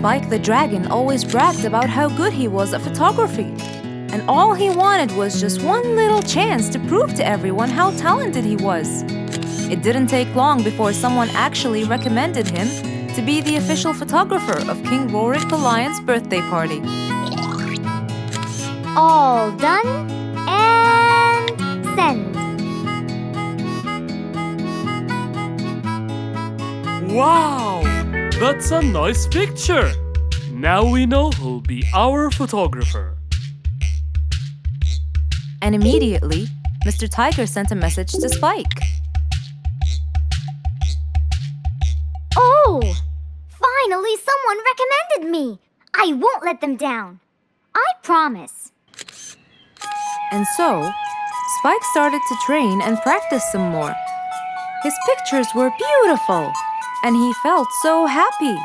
Spike the dragon always bragged about how good he was at photography. And all he wanted was just one little chance to prove to everyone how talented he was. It didn't take long before someone actually recommended him to be the official photographer of King Rorik the Lion's birthday party. All done and send. Wow! That's a nice picture! Now we know who'll be our photographer. And immediately, Mr. Tiger sent a message to Spike. Oh! Finally, someone recommended me! I won't let them down. I promise. And so, Spike started to train and practice some more. His pictures were beautiful, and he felt so happy.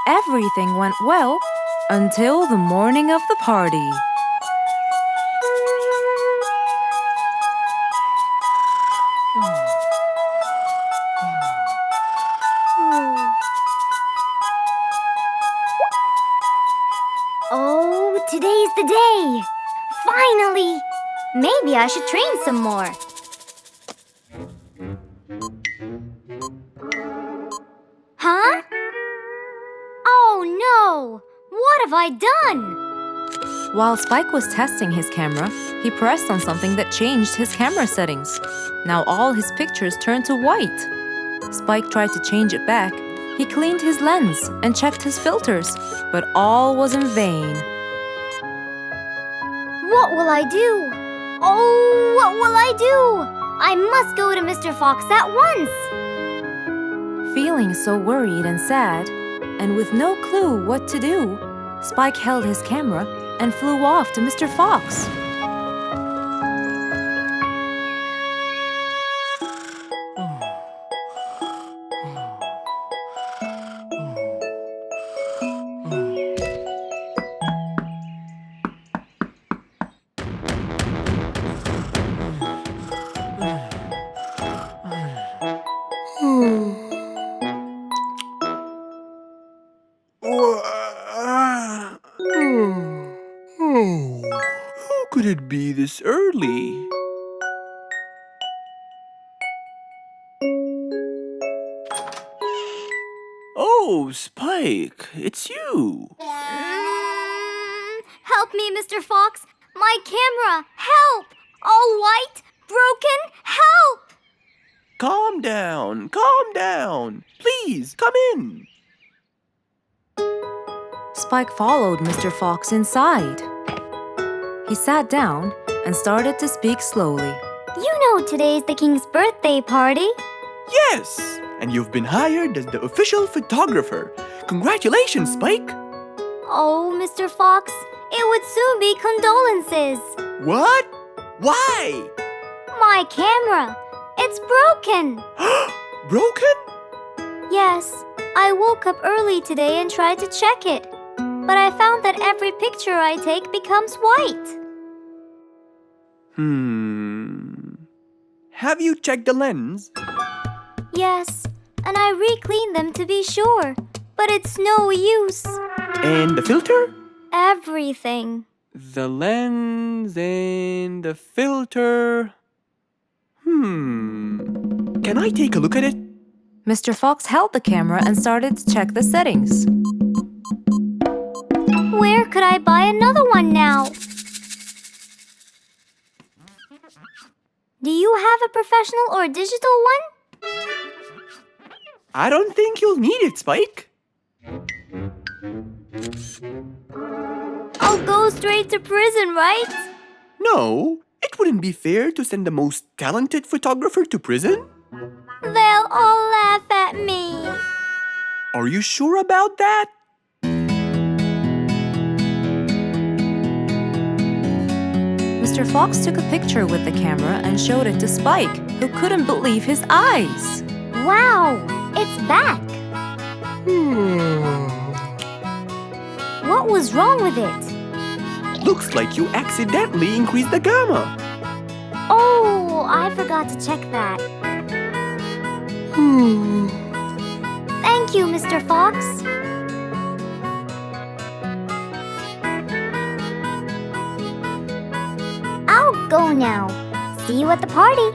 Everything went well until the morning of the party. Oh, today's the day! Finally! Maybe I should train some more. Huh? Oh no! What have I done? While Spike was testing his camera, he pressed on something that changed his camera settings. Now all his pictures turned to white. Spike tried to change it back. He cleaned his lens and checked his filters, but all was in vain. What will I do? Oh, what will I do? I must go to Mr. Fox at once. Feeling so worried and sad, and with no clue what to do, Spike held his camera and flew off to Mr. Fox. Who could it be this early? Oh, Spike, it's you. Help me, Mr. Fox. My camera. Help! All white, broken. Help! Calm down. Please, come in. Spike followed Mr. Fox inside. He sat down and started to speak slowly. You know today's the king's birthday party. Yes, and you've been hired as the official photographer. Congratulations, Spike. Oh, Mr. Fox, it would soon be condolences. What? Why? My camera. It's broken. Broken? Yes, I woke up early today and tried to check it. But I found that every picture I take becomes white. Have you checked the lens? Yes, and I re-cleaned them to be sure. But it's no use. And the filter? Everything. The lens and the filter. Can I take a look at it? Mr. Fox held the camera and started to check the settings. Where could I buy another one now? Do you have a professional or digital one? I don't think you'll need it, Spike. I'll go straight to prison, right? No, it wouldn't be fair to send the most talented photographer to prison. They'll all laugh at me. Are you sure about that? Mr. Fox took a picture with the camera and showed it to Spike, who couldn't believe his eyes. Wow, it's back. What was wrong with it? Looks like you accidentally increased the gamma. Oh, I forgot to check that. Thank you, Mr. Fox. go now. See you at the party.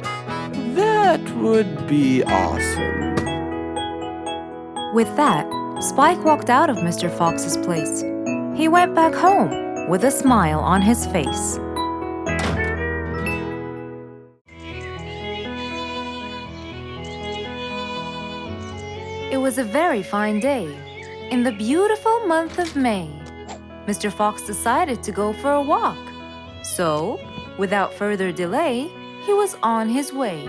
That would be awesome. With that, Spike walked out of Mr. Fox's place. He went back home with a smile on his face. It was a very fine day. In the beautiful month of May, Mr. Fox decided to go for a walk. So, without further delay, he was on his way.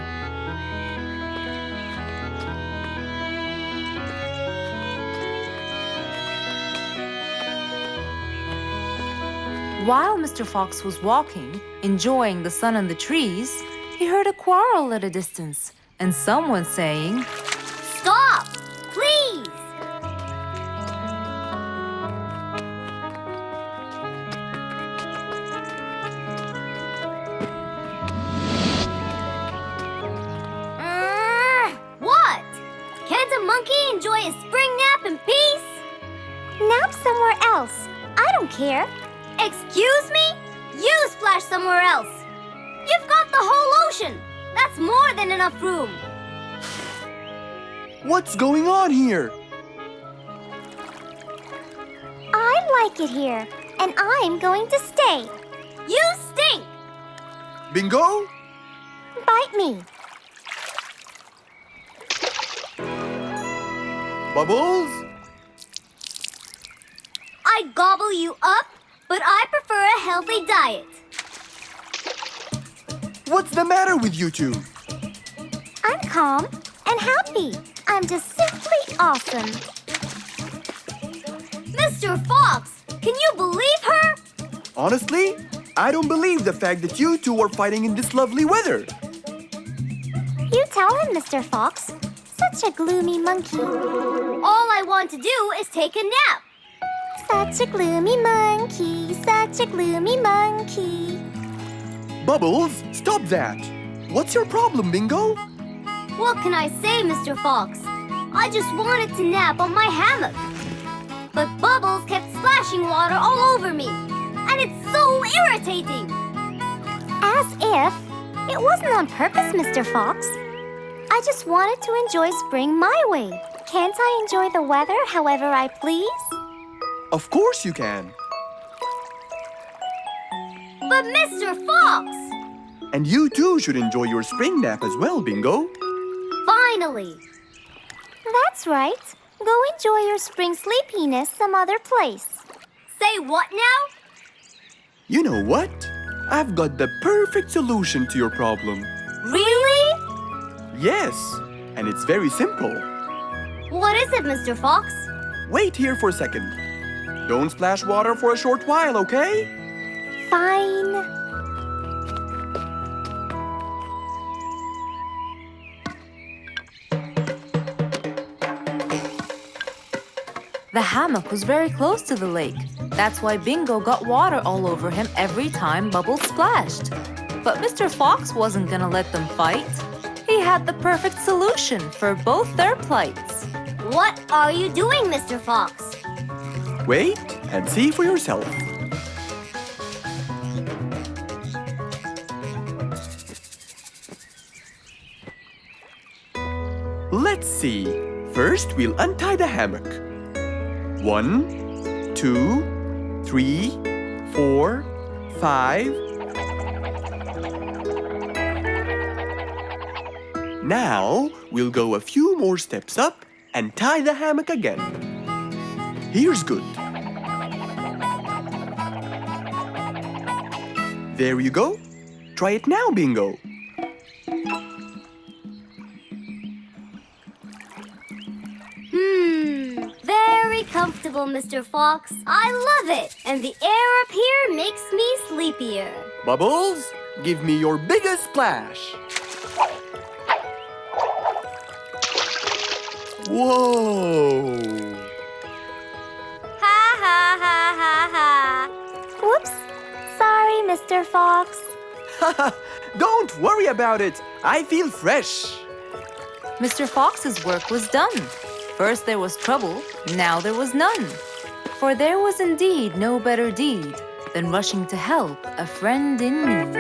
While Mr. Fox was walking, enjoying the sun and the trees, he heard a quarrel at a distance and someone saying, Stop! Please! What? Can't a monkey enjoy a spring nap in peace? Nap somewhere else. I don't care. Excuse me? You splash somewhere else. You've got the whole ocean. That's more than enough room. What's going on here? I like it here, and I'm going to stay. You stink! Bingo? Bite me. Bubbles? I gobble you up, but I prefer a healthy diet. What's the matter with you two? I'm calm and happy. I'm just simply awesome. Mr. Fox, can you believe her? Honestly, I don't believe the fact that you two are fighting in this lovely weather. You tell him, Mr. Fox. Such a gloomy monkey. All I want to do is take a nap. Such a gloomy monkey, such a gloomy monkey. Bubbles, stop that. What's your problem, Bingo? What can I say, Mr. Fox? I just wanted to nap on my hammock. But Bubbles kept splashing water all over me. And it's so irritating. As if it wasn't on purpose, Mr. Fox. I just wanted to enjoy spring my way. Can't I enjoy the weather however I please? Of course you can. But Mr. Fox! And you too should enjoy your spring nap as well, Bingo. Finally! That's right. Go enjoy your spring sleepiness some other place. Say what now? You know what? I've got the perfect solution to your problem. Really? Yes, and it's very simple. What is it, Mr. Fox? Wait here for a second. Don't splash water for a short while, okay? Fine. The hammock was very close to the lake. That's why Bingo got water all over him every time Bubbles splashed. But Mr. Fox wasn't gonna let them fight. He had the perfect solution for both their plights. What are you doing, Mr. Fox? Wait and see for yourself. Let's see. First, we'll untie the hammock. 1, 2, 3, 4, 5. Now, we'll go a few more steps up and tie the hammock again. Here's good. There you go. Try it now, Bingo. Very comfortable, Mr. Fox. I love it. And the air up here makes me sleepier. Bubbles, give me your biggest splash. Whoa! Ha ha ha ha ha. Whoops. Sorry, Mr. Fox. Don't worry about it. I feel fresh. Mr. Fox's work was done. First there was trouble, now there was none. For there was indeed no better deed than rushing to help a friend in need.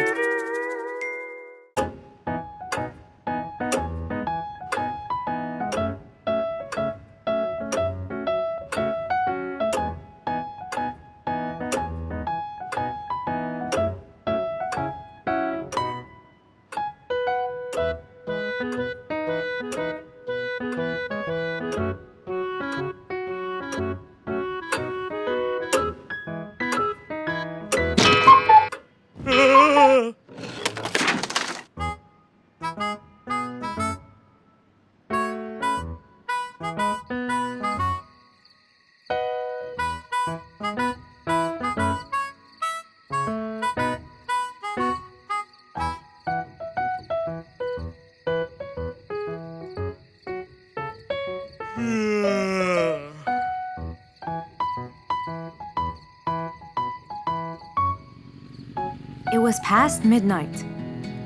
It was past midnight.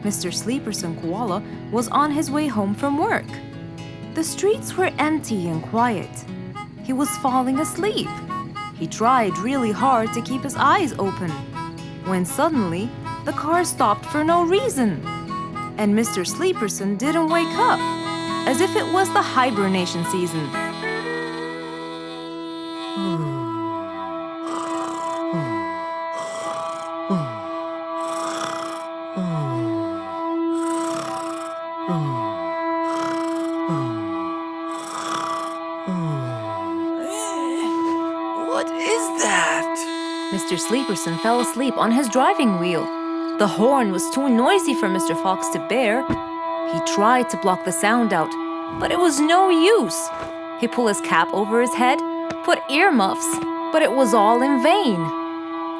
Mr. Sleeperson Koala was on his way home from work. The streets were empty and quiet. He was falling asleep. He tried really hard to keep his eyes open, when suddenly the car stopped for no reason. And Mr. Sleeperson didn't wake up, as if it was the hibernation season. What is that? Mr. Sleeperson fell asleep on his driving wheel. The horn was too noisy for Mr. Fox to bear. He tried to block the sound out, but it was no use. He pulled his cap over his head, put earmuffs, but it was all in vain.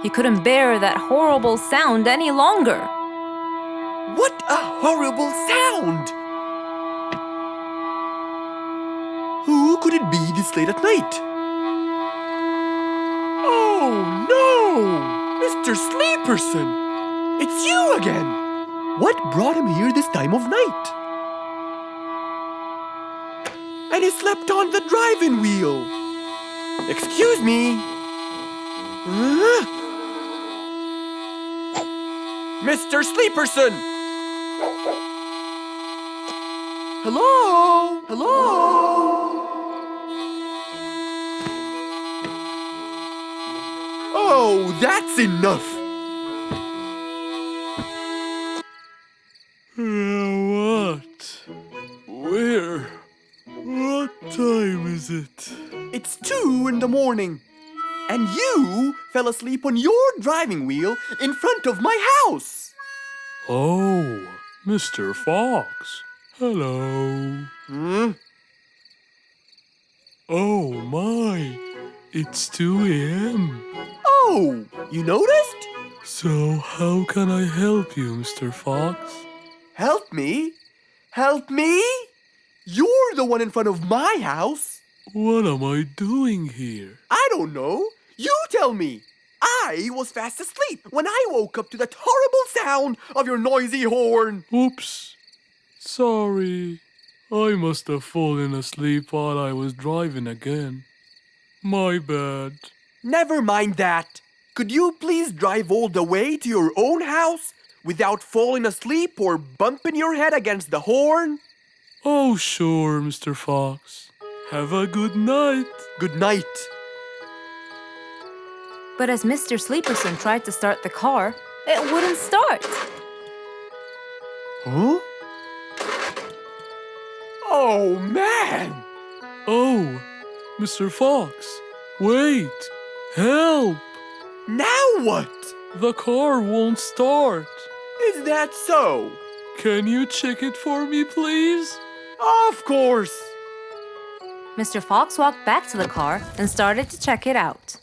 He couldn't bear that horrible sound any longer. What a horrible sound! Who could it be this late at night? Oh no! Mr. Sleeperson! It's you again! What brought him here this time of night? And he slept on the driving wheel. Excuse me. Mr. Sleeperson! Hello? Hello? Oh, that's enough! What? Where? What time is it? It's 2 in the morning. And you fell asleep on your driving wheel in front of my house. Oh, Mr. Fox. Hello. Oh my, it's 2 a.m. Oh, you noticed? So how can I help you, Mr. Fox? Help me? Help me? You're the one in front of my house. What am I doing here? I don't know. You tell me. I was fast asleep when I woke up to that horrible sound of your noisy horn. Oops. Sorry. I must have fallen asleep while I was driving again. My bad. Never mind that. Could you please drive all the way to your own house without falling asleep or bumping your head against the horn? Oh, sure, Mr. Fox. Have a good night. Good night. But as Mr. Sleeperson tried to start the car, it wouldn't start. Huh? Oh, man! Oh, Mr. Fox, wait! Help! Now what? The car won't start. Is that so? Can you check it for me, please? Of course! Mr. Fox walked back to the car and started to check it out.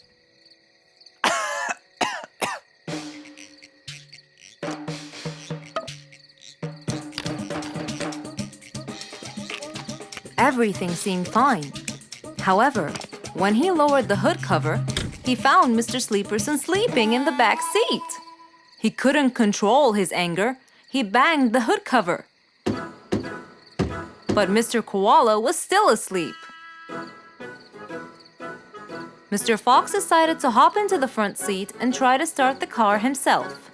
Everything seemed fine. However, when he lowered the hood cover, he found Mr. Sleeperson sleeping in the back seat. He couldn't control his anger. He banged the hood cover. But Mr. Koala was still asleep. Mr. Fox decided to hop into the front seat and try to start the car himself.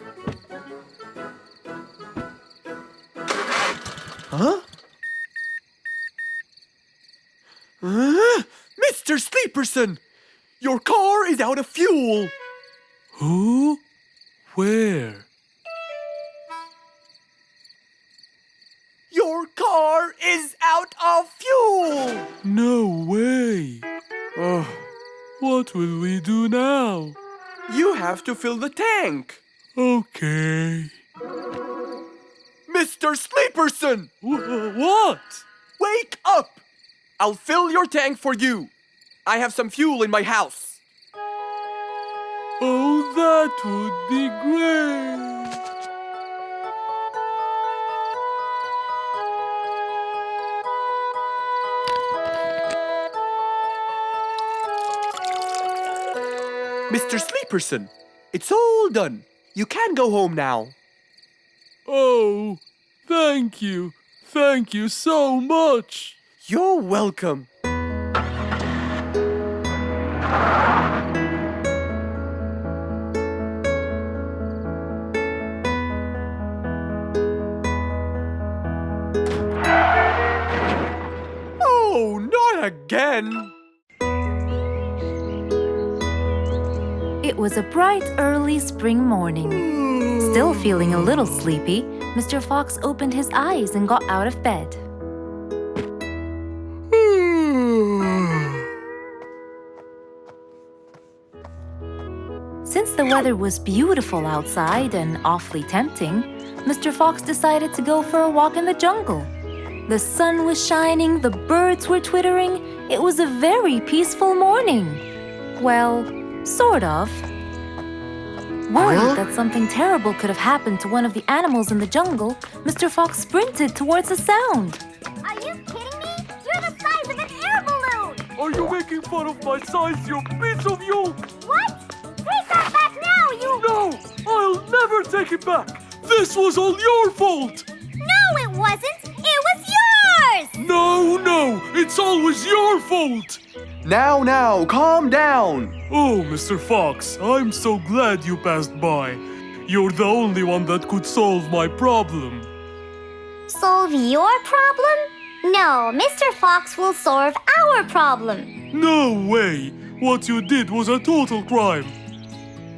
Huh? Mr. Sleeperson! Your car is out of fuel! Who? Where? Your car is out of fuel! No way! Oh, What will we do now? you have to fill the tank! Okay. Mr. Sleeperson! What? Wake up! I'll fill your tank for you. I have some fuel in my house. Oh, that would be great. Mr. Sleeperson, it's all done. You can go home now. Oh, thank you. Thank you so much. You're welcome. Oh, not again. It was a bright, early spring morning. Still feeling a little sleepy, Mr. Fox opened his eyes and got out of bed. Since the weather was beautiful outside and awfully tempting, Mr. Fox decided to go for a walk in the jungle. The sun was shining, the birds were twittering. It was a very peaceful morning. Well, sort of. Worried that something terrible could have happened to one of the animals in the jungle, Mr. Fox sprinted towards the sound. Are you kidding me? You're the size of an air balloon! Are you making fun of my size, you piece of you? What? Take that back now, you... No! I'll never take it back! This was all your fault! No, it wasn't! It was yours! No! It's always your fault! Now, calm down. Oh, Mr. Fox, I'm so glad you passed by. You're the only one that could solve my problem. Solve your problem? No, Mr. Fox will solve our problem. No way! What you did was a total crime.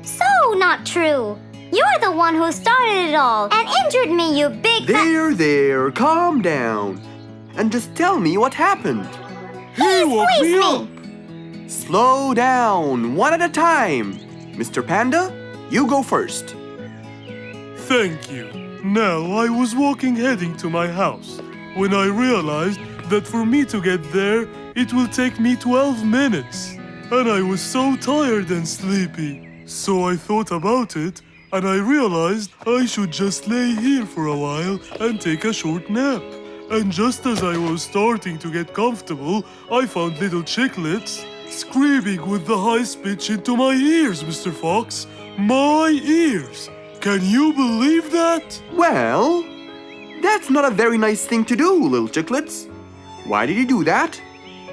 So not true. You're the one who started it all and injured me, you big There, calm down. And just tell me what happened. He woke squeezed me me. up. Slow down, one at a time. Mr. Panda, you go first. Thank you. Now, I was walking heading to my house when I realized that for me to get there, it will take me 12 minutes. And I was so tired and sleepy. So I thought about it, and I realized I should just lay here for a while and take a short nap. And just as I was starting to get comfortable, I found little chicklets screaming with the highest pitch into my ears, Mr. Fox. My ears! Can you believe that? Well, that's not a very nice thing to do, little chicklets. Why did you do that?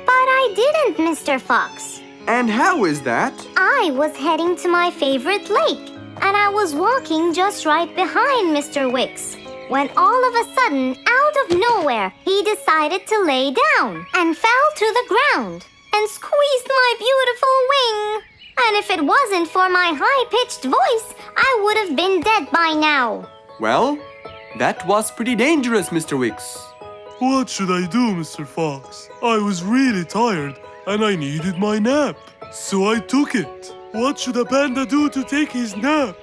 But I didn't, Mr. Fox. And how is that? I was heading to my favorite lake, and I was walking just right behind Mr. Wicks, when all of a sudden, out of nowhere, he decided to lay down and fell to the ground and squeezed my beautiful wing. And if it wasn't for my high-pitched voice, I would have been dead by now. Well, that was pretty dangerous, Mr. Wicks. What should I do, Mr. Fox? I was really tired and I needed my nap. So I took it. What should a panda do to take his nap?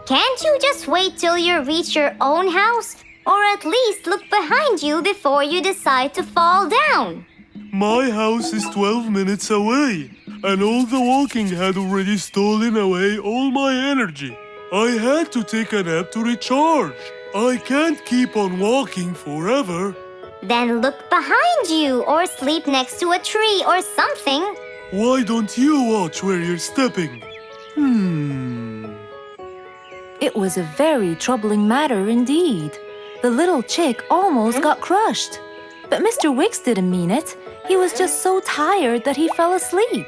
Can't you just wait till you reach your own house? Or at least look behind you before you decide to fall down? My house is 12 minutes away, and all the walking had already stolen away all my energy. I had to take a nap to recharge. I can't keep on walking forever. Then look behind you or sleep next to a tree or something. Why don't you watch where you're stepping? It was a very troubling matter indeed. The little chick almost got crushed. But Mr. Wicks didn't mean it. He was just so tired that he fell asleep.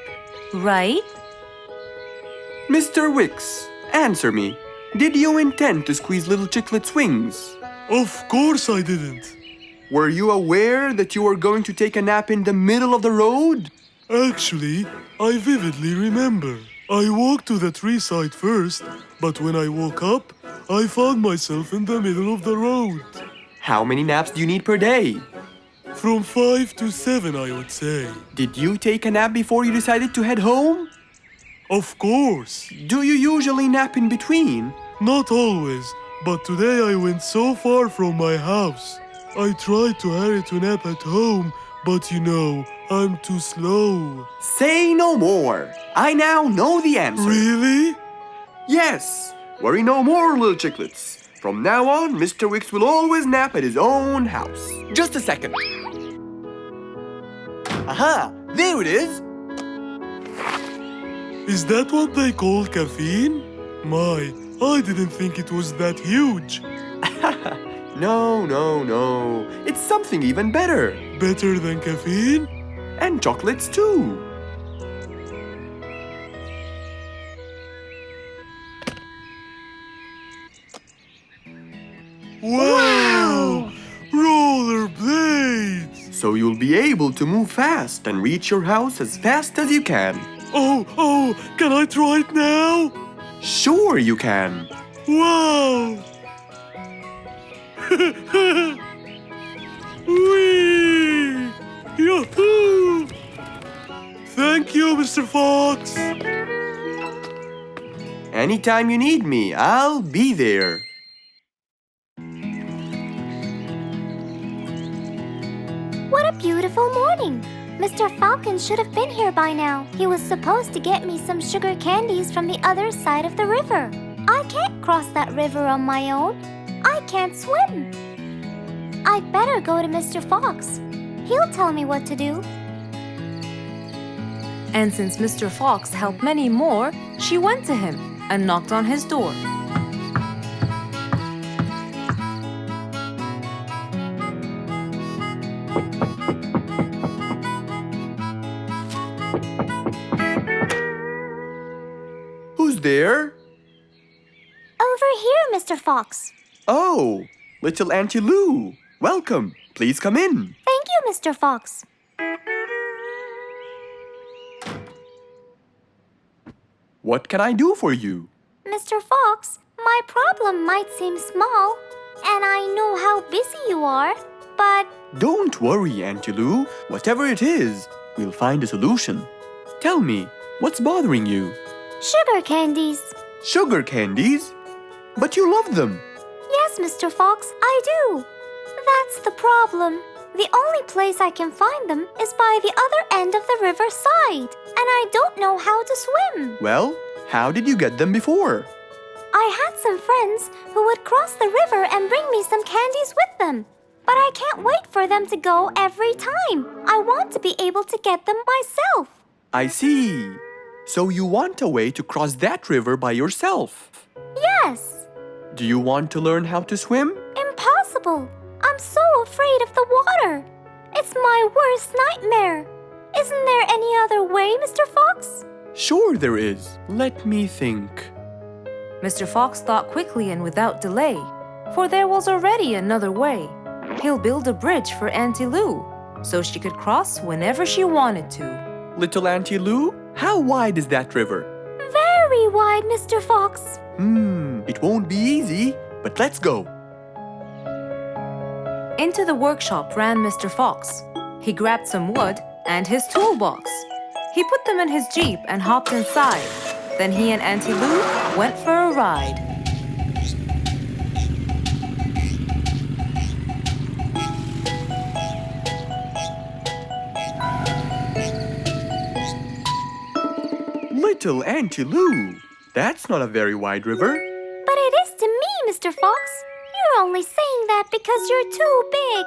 Right? Mr. Wicks, answer me. Did you intend to squeeze little chicklet's wings? Of course I didn't. Were you aware that you were going to take a nap in the middle of the road? Actually, I vividly remember. I walked to the tree side first, but when I woke up, I found myself in the middle of the road. How many naps do you need per day? From 5 to 7, I would say. Did you take a nap before you decided to head home? Of course. Do you usually nap in between? Not always, but today I went so far from my house. I tried to hurry to nap at home, but you know, I'm too slow. Say no more. I now know the answer. Really? Yes. Worry no more, little chicklets. From now on, Mr. Wicks will always nap at his own house. Just a second. Aha! There it is. Is that what they call caffeine? My, I didn't think it was that huge. No. It's something even better. Better than caffeine? And chocolates too. Wow! Rollerblades! So you'll be able to move fast and reach your house as fast as you can. Oh, can I try it now? Sure you can. Wow! Whee! Yahoo! Thank you, Mr. Fox. Anytime you need me, I'll be there. What a beautiful morning! Mr. Falcon should have been here by now. He was supposed to get me some sugar candies from the other side of the river. I can't cross that river on my own. I can't swim. I'd better go to Mr. Fox. He'll tell me what to do. And since Mr. Fox helped many more, she went to him and knocked on his door. Who's there? Over here, Mr. Fox. Oh, little Auntie Lou. Welcome. Please come in. Thank you, Mr. Fox. What can I do for you? Mr. Fox, my problem might seem small, and I know how busy you are, but Don't worry, Auntie Lou. Whatever it is, we'll find a solution. Tell me, what's bothering you? sugar candies. Sugar candies? But you love them. Yes, Mr. Fox, I do. That's the problem. The only place I can find them is by the other end of the river side, and I don't know how to swim. Well, how did you get them before? I had some friends who would cross the river and bring me some candies with them. But I can't wait for them to go every time. I want to be able to get them myself. I see. So you want a way to cross that river by yourself. Yes. Do you want to learn how to swim? Impossible. I'm so afraid of the water. It's my worst nightmare. Isn't there any other way, Mr. Fox? Sure there is. Let me think. Mr. Fox thought quickly and without delay, for there was already another way. He'll build a bridge for Auntie Lou, so she could cross whenever she wanted to. Little Auntie Lou, how wide is that river? Very wide, Mr. Fox. It won't be easy, but let's go. Into the workshop ran Mr. Fox. He grabbed some wood and his toolbox. He put them in his Jeep and hopped inside. Then he and Auntie Lou went for a ride. Little Auntie Lou, that's not a very wide river. But it is to me, Mr. Fox. You're only saying that because you're too big.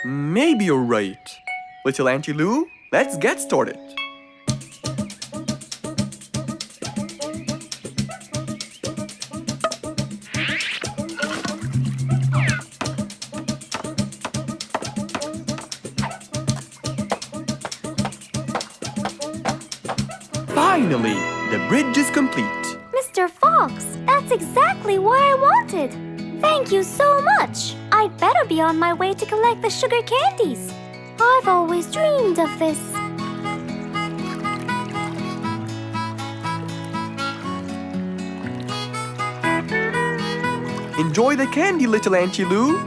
Maybe you're right. Little Auntie Lou, let's get started. Finally, the bridge is complete. Mr. Fox, that's exactly what I wanted. Thank you so much. I'd better be on my way to collect the sugar candies. I've always dreamed of this. Enjoy the candy, little Auntie Lou.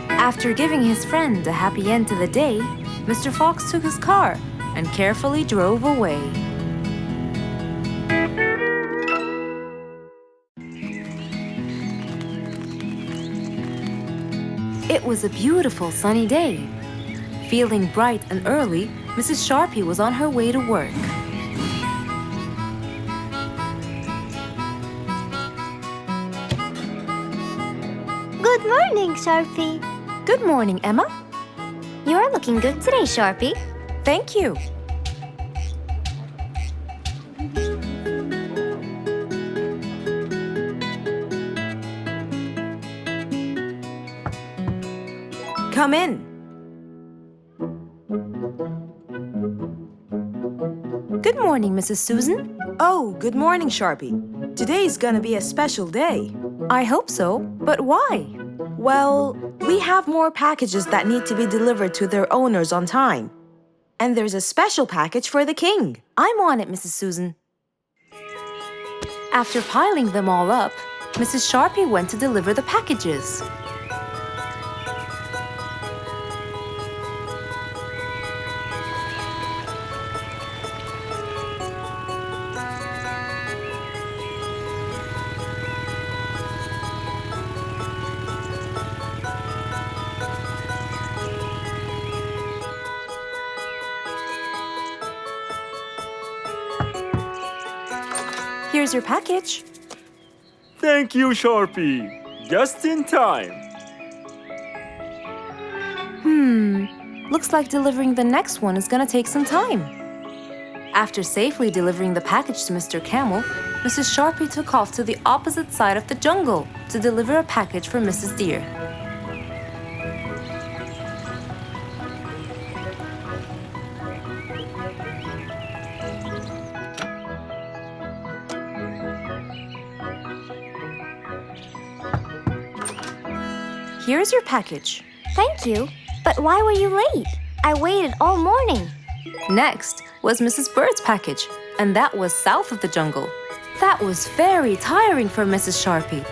After giving his friend a happy end to the day, Mr. Fox took his car and carefully drove away. It It was a beautiful sunny day. Feeling bright and early, Mrs. Sharpie was on her way to work. Good morning, Sharpie. Good morning, Emma. You're looking good today, Sharpie. Thank you. Come in. Good morning, Mrs. Susan. Oh, good morning, Sharpie. Today's gonna be a special day. I hope so, but why? Well, we have more packages that need to be delivered to their owners on time. And there's a special package for the king. I'm on it, Mrs. Susan. After piling them all up, Mrs. Sharpie went to deliver the packages. Here's your package. Thank you, Sharpie. Just in time. Looks like delivering the next one is gonna take some time. After safely delivering the package to Mr. Camel, Mrs. Sharpie took off to the opposite side of the jungle to deliver a package for Mrs. Deer. Here's your package. Thank you. But why were you late? I waited all morning. Next was Mrs. Bird's package, and that was south of the jungle. That was very tiring for Mrs. Sharpie.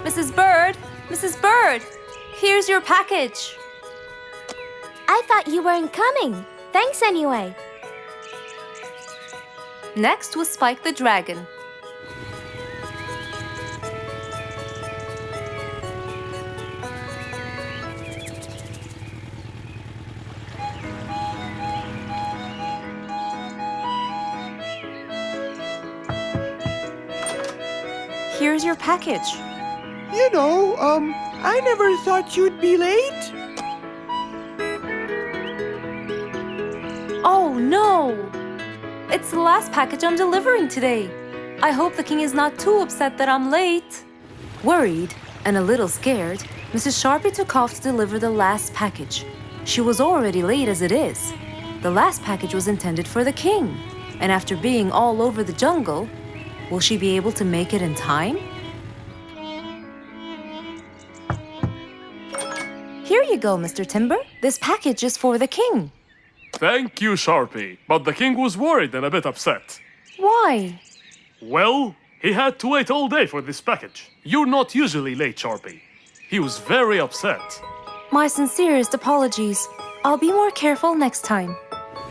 Mrs. Bird! Mrs. Bird! Here's your package. I thought you weren't coming. Thanks anyway. Next was Spike the Dragon. Here's your package. I never thought you'd be late. Oh no! It's the last package I'm delivering today. I hope the king is not too upset that I'm late. Worried and a little scared, Mrs. Sharpie took off to deliver the last package. She was already late as it is. The last package was intended for the king, and after being all over the jungle, will she be able to make it in time? Here you go, Mr. Timber. This package is for the king. Thank you, Sharpie. But the king was worried and a bit upset. Why? Well, he had to wait all day for this package. You're not usually late, Sharpie. He was very upset. My sincerest apologies. I'll be more careful next time.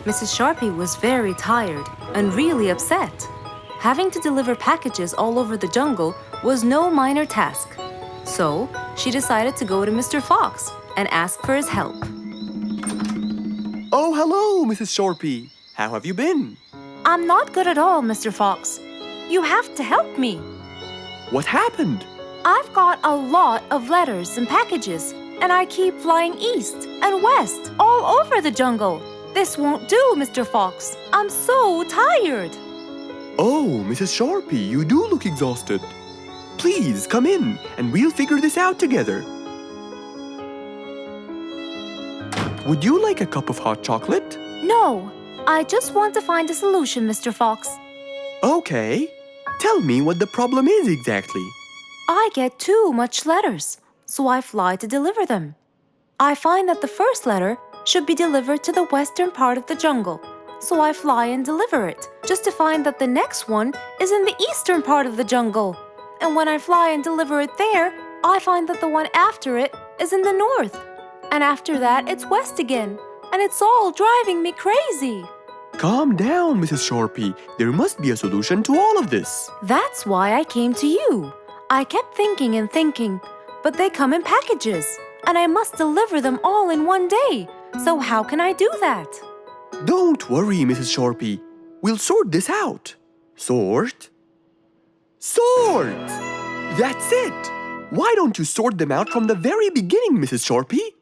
Mrs. Sharpie was very tired and really upset. Having to deliver packages all over the jungle was no minor task. So, she decided to go to Mr. Fox and ask for his help. Oh, hello, Mrs. Sharpie. How have you been? I'm not good at all, Mr. Fox. You have to help me. What happened? I've got a lot of letters and packages, and I keep flying east and west all over the jungle. This won't do, Mr. Fox. I'm so tired. Oh, Mrs. Sharpie, you do look exhausted. Please, come in, and we'll figure this out together. Would you like a cup of hot chocolate? No, I just want to find a solution, Mr. Fox. Okay. Tell me what the problem is exactly. I get too much letters, so I fly to deliver them. I find that the first letter should be delivered to the western part of the jungle, so I fly and deliver it, just to find that the next one is in the eastern part of the jungle. And when I fly and deliver it there, I find that the one after it is in the north. And after that, it's west again, and it's all driving me crazy. Calm down, Mrs. Sharpie. There must be a solution to all of this. That's why I came to you. I kept thinking and thinking, but they come in packages, and I must deliver them all in one day. So how can I do that? Don't worry, Mrs. Sharpie. We'll sort this out. Sort? Sort! That's it! Why don't you sort them out from the very beginning, Mrs. Sharpie?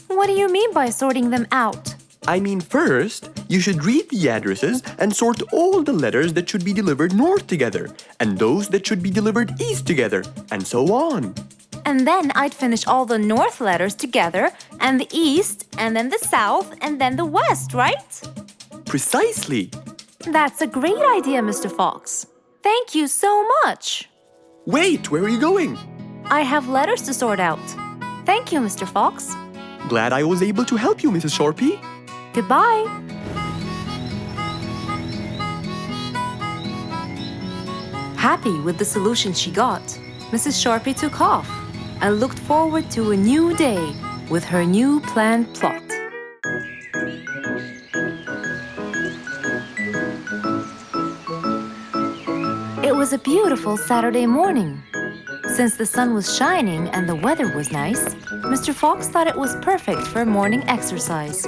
What do you mean by sorting them out? I mean, first, you should read the addresses and sort all the letters that should be delivered north together, and those that should be delivered east together, and so on. And then I'd finish all the north letters together, and the east, and then the south, and then the west, right? Precisely. That's a great idea, Mr. Fox. Thank you so much. Wait, where are you going? I have letters to sort out. Thank you, Mr. Fox. Glad I was able to help you, Mrs. Sharpie. Goodbye. Happy with the solution she got, Mrs. Sharpie took off and looked forward to a new day with her new planned plot. It was a beautiful Saturday morning. Since the sun was shining and the weather was nice, Mr. Fox thought it was perfect for morning exercise.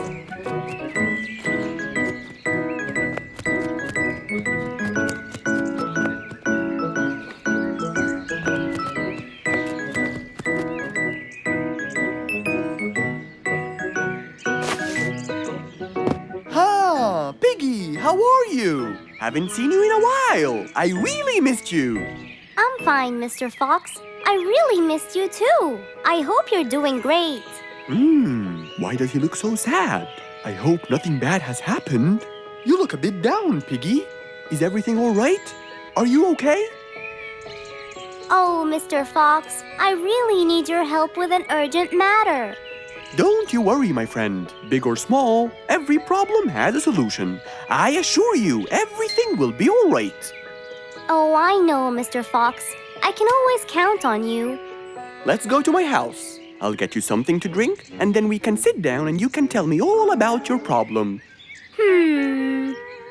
Ah, Piggy, how are you? Haven't seen you in a while. I really missed you. I'm fine, Mr. Fox. I really missed you too. I hope you're doing great. Why does he look so sad? I hope nothing bad has happened. You look a bit down, Piggy. Is everything all right? Are you okay? Oh, Mr. Fox, I really need your help with an urgent matter. Don't you worry, my friend. Big or small, every problem has a solution. I assure you, everything will be all right. Oh, I know, Mr. Fox. I can always count on you. Let's go to my house. I'll get you something to drink, and then we can sit down and you can tell me all about your problem.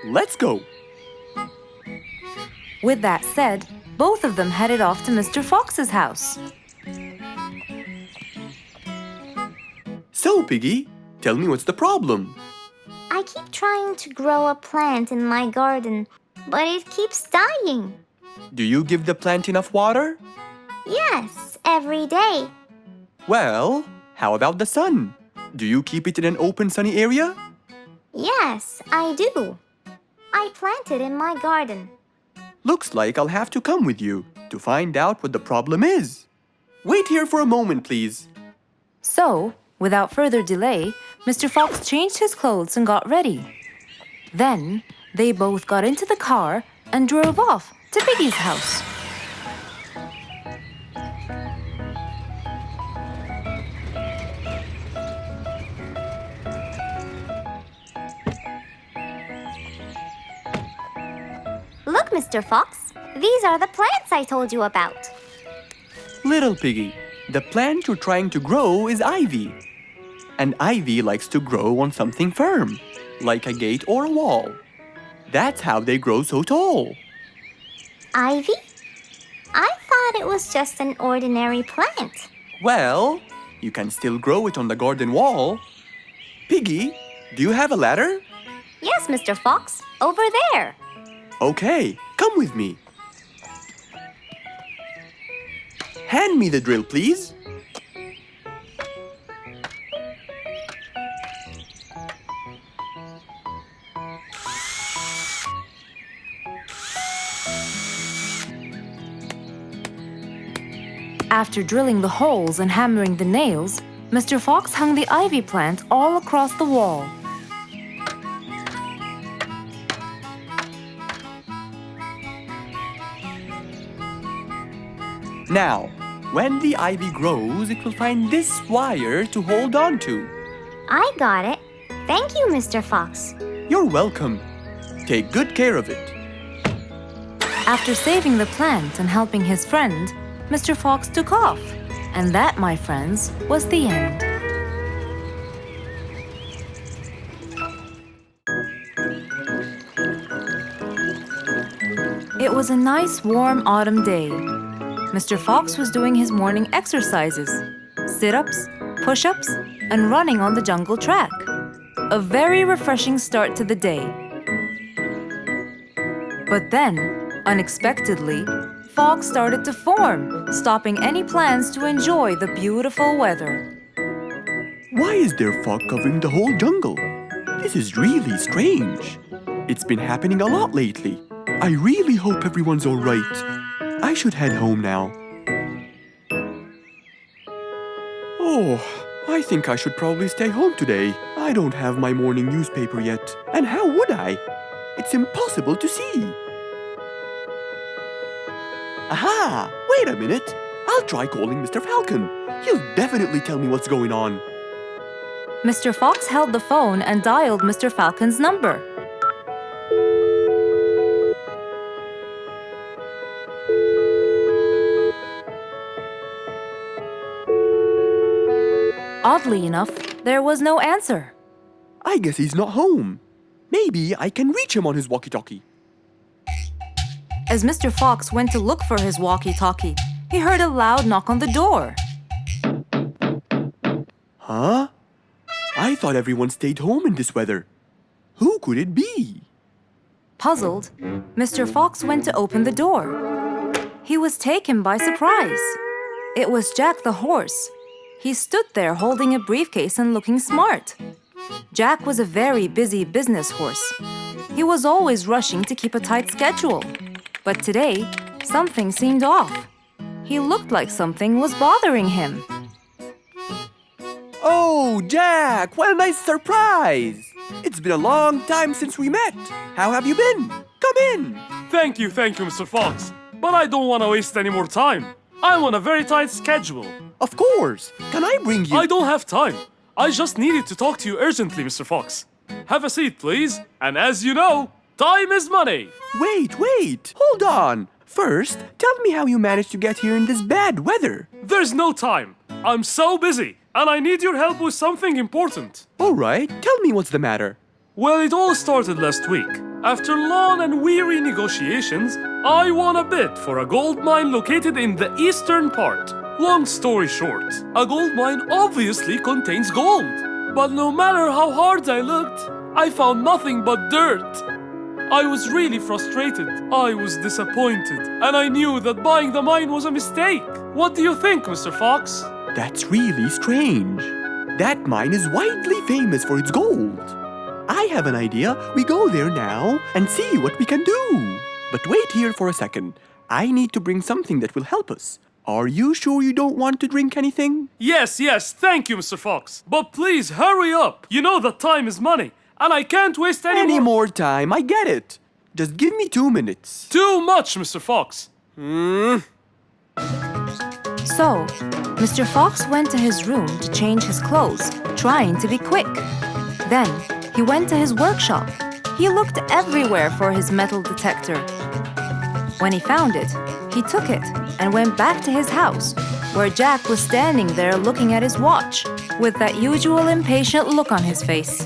Let's go. With that said, both of them headed off to Mr. Fox's house. So, Piggy, tell me what's the problem? I keep trying to grow a plant in my garden, but it keeps dying. Do you give the plant enough water? Yes, every day. Well, how about the sun? Do you keep it in an open sunny area? Yes, I do. I plant it in my garden. Looks like I'll have to come with you to find out what the problem is. Wait here for a moment, please. So, without further delay, Mr. Fox changed his clothes and got ready. Then, they both got into the car and drove off to Piggy's house. Look, Mr. Fox. These are the plants I told you about. Little Piggy, the plant you're trying to grow is ivy. And ivy likes to grow on something firm, like a gate or a wall. That's how they grow so tall. Ivy? I thought it was just an ordinary plant. Well, you can still grow it on the garden wall. Piggy, do you have a ladder? Yes, Mr. Fox. Over there. Okay, come with me. Hand me the drill, please. After drilling the holes and hammering the nails, Mr. Fox hung the ivy plant all across the wall. Now, when the ivy grows, it will find this wire to hold on to. I got it. Thank you, Mr. Fox. You're welcome. Take good care of it. After saving the plant and helping his friend, Mr. Fox took off. And that, my friends, was the end. was a nice warm autumn day. Mr. Fox was doing his morning exercises, sit-ups, push-ups, and running on the jungle track. A very refreshing start to the day. But then, unexpectedly, fog started to form, stopping any plans to enjoy the beautiful weather. Why is there fog covering the whole jungle? This is really strange. It's been happening a lot lately. I really hope everyone's all right. I should head home now. Oh, I think I should probably stay home today. I don't have my morning newspaper yet. And how would I? It's impossible to see. Aha! Wait a minute. I'll try calling Mr. Falcon. He'll definitely tell me what's going on. Mr. Fox held the phone and dialed Mr. Falcon's number. Oddly enough, there was no answer. I guess he's not home. Maybe I can reach him on his walkie-talkie. As Mr. Fox went to look for his walkie-talkie, he heard a loud knock on the door. Huh? I thought everyone stayed home in this weather. Who could it be? Puzzled, Mr. Fox went to open the door. He was taken by surprise. It was Jack the horse. He stood there holding a briefcase and looking smart. Jack was a very busy business horse. He was always rushing to keep a tight schedule. But today, something seemed off. He looked like something was bothering him. Oh, Jack, what a nice surprise! It's been a long time since we met. How have you been? Come in. Thank you, Mr. Fox. But I don't want to waste any more time. I'm on a very tight schedule. Of course. Can I bring you... I don't have time. I just needed to talk to you urgently, Mr. Fox. Have a seat, please. And as you know, time is money. Wait. Hold on. First, tell me how you managed to get here in this bad weather. There's no time. I'm so busy, and I need your help with something important. All right, tell me what's the matter. Well, it all started last week. After long and weary negotiations, I won a bid for a gold mine located in the eastern part. Long story short, a gold mine obviously contains gold. But no matter how hard I looked, I found nothing but dirt. I was really frustrated. I was disappointed, and I knew that buying the mine was a mistake. What do you think, Mr. Fox? That's really strange. That mine is widely famous for its gold. I have an idea. We go there now and see what we can do. But wait here for a second. I need to bring something that will help us. Are you sure you don't want to drink anything? Yes, thank you, Mr. Fox. But please, hurry up. You know that time is money, and I can't waste any more time. I get it. Just give me 2 minutes. Too much, Mr. Fox. So, Mr. Fox went to his room to change his clothes, trying to be quick. Then, he went to his workshop. He looked everywhere for his metal detector. When he found it, he took it and went back to his house, where Jack was standing there looking at his watch, with that usual impatient look on his face.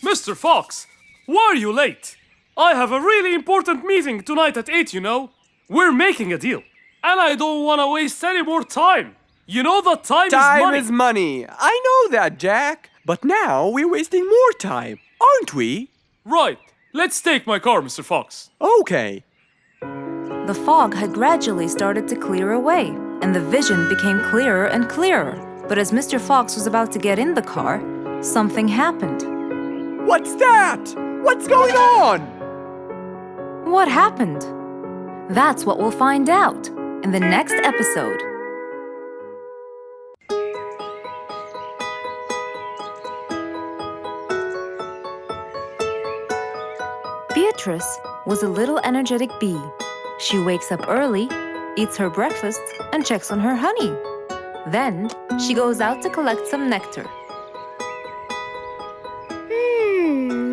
Mr. Fox, why are you late? I have a really important meeting tonight at 8, you know. We're making a deal, and I don't want to waste any more time. You know that time is money. Time is money. I know that, Jack. But now we're wasting more time, aren't we? Right. Let's take my car, Mr. Fox. Okay. The fog had gradually started to clear away, and the vision became clearer and clearer. But as Mr. Fox was about to get in the car, something happened. What's that? What's going on? What happened? That's what we'll find out in the next episode. Beatrice was a little energetic bee. She wakes up early, eats her breakfast, and checks on her honey. Then, she goes out to collect some nectar.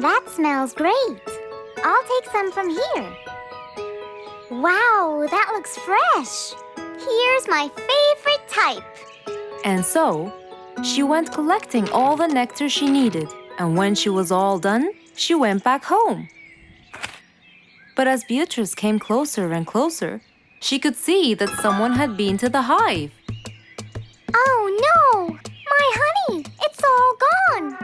That smells great. I'll take some from here. Wow, that looks fresh. Here's my favorite type. And so, she went collecting all the nectar she needed, and when she was all done, she went back home. But as Beatrice came closer and closer, she could see that someone had been to the hive. Oh no! My honey! It's all gone!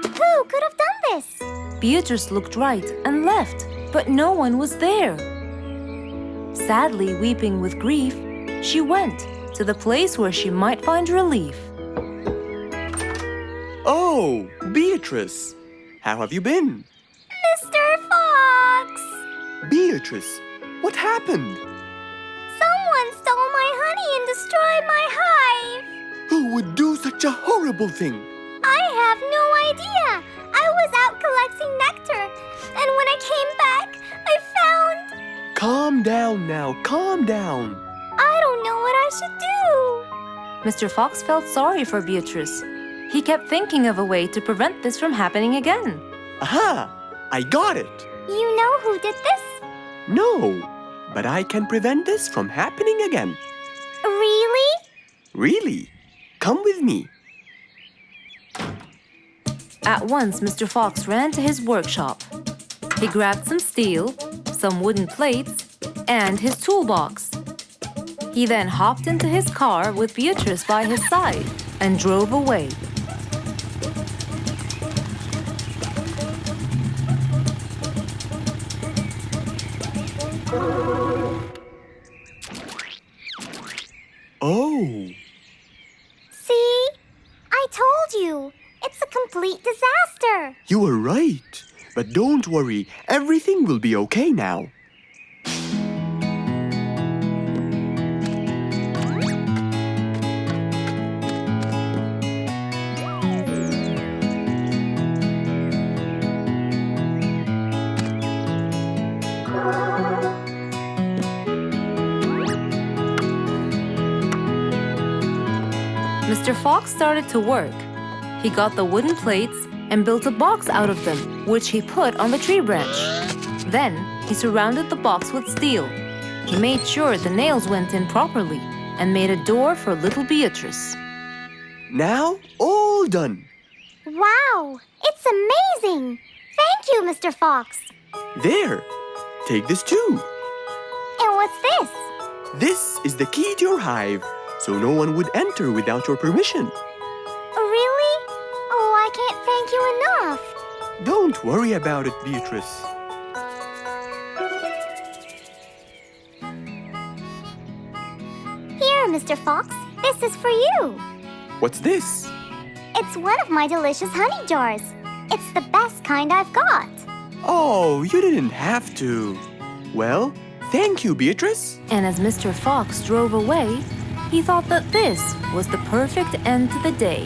Who could have done this? Beatrice looked right and left, but no one was there. Sadly weeping with grief, she went to the place where she might find relief. Oh, Beatrice, how have you been? Mr. Fox! Beatrice, what happened? Someone stole my honey and destroyed my hive! Who would do such a horrible thing? I have no idea! I was out collecting nectar, and when I came back, I found... Calm down now, calm down. I don't know what I should do! Mr. Fox felt sorry for Beatrice. He kept thinking of a way to prevent this from happening again. Aha! I got it! You know who did this? No, but I can prevent this from happening again. Really? Really? Come with me. At once, Mr. Fox ran to his workshop. He grabbed some steel, some wooden plates, and his toolbox. He then hopped into his car with Beatrice by his side and drove away. Oh, See? I told you! It's a complete disaster! you were right. But don't worry, everything will be okay now. Mr. Fox started to work. He got the wooden plates and built a box out of them, which he put on the tree branch. Then, he surrounded the box with steel. He made sure the nails went in properly and made a door for little Beatrice. Now, all done. Wow! It's amazing! Thank you, Mr. Fox! There, take this too. And what's this? This is the key to your hive, so no one would enter without your permission. Really? Oh, I can't thank you enough! Don't worry about it, Beatrice. Here, Mr. Fox, this is for you! What's this? It's one of my delicious honey jars. It's the best kind I've got. Oh, you didn't have to. Well, thank you, Beatrice. And as Mr. Fox drove away, he thought that this was the perfect end to the day.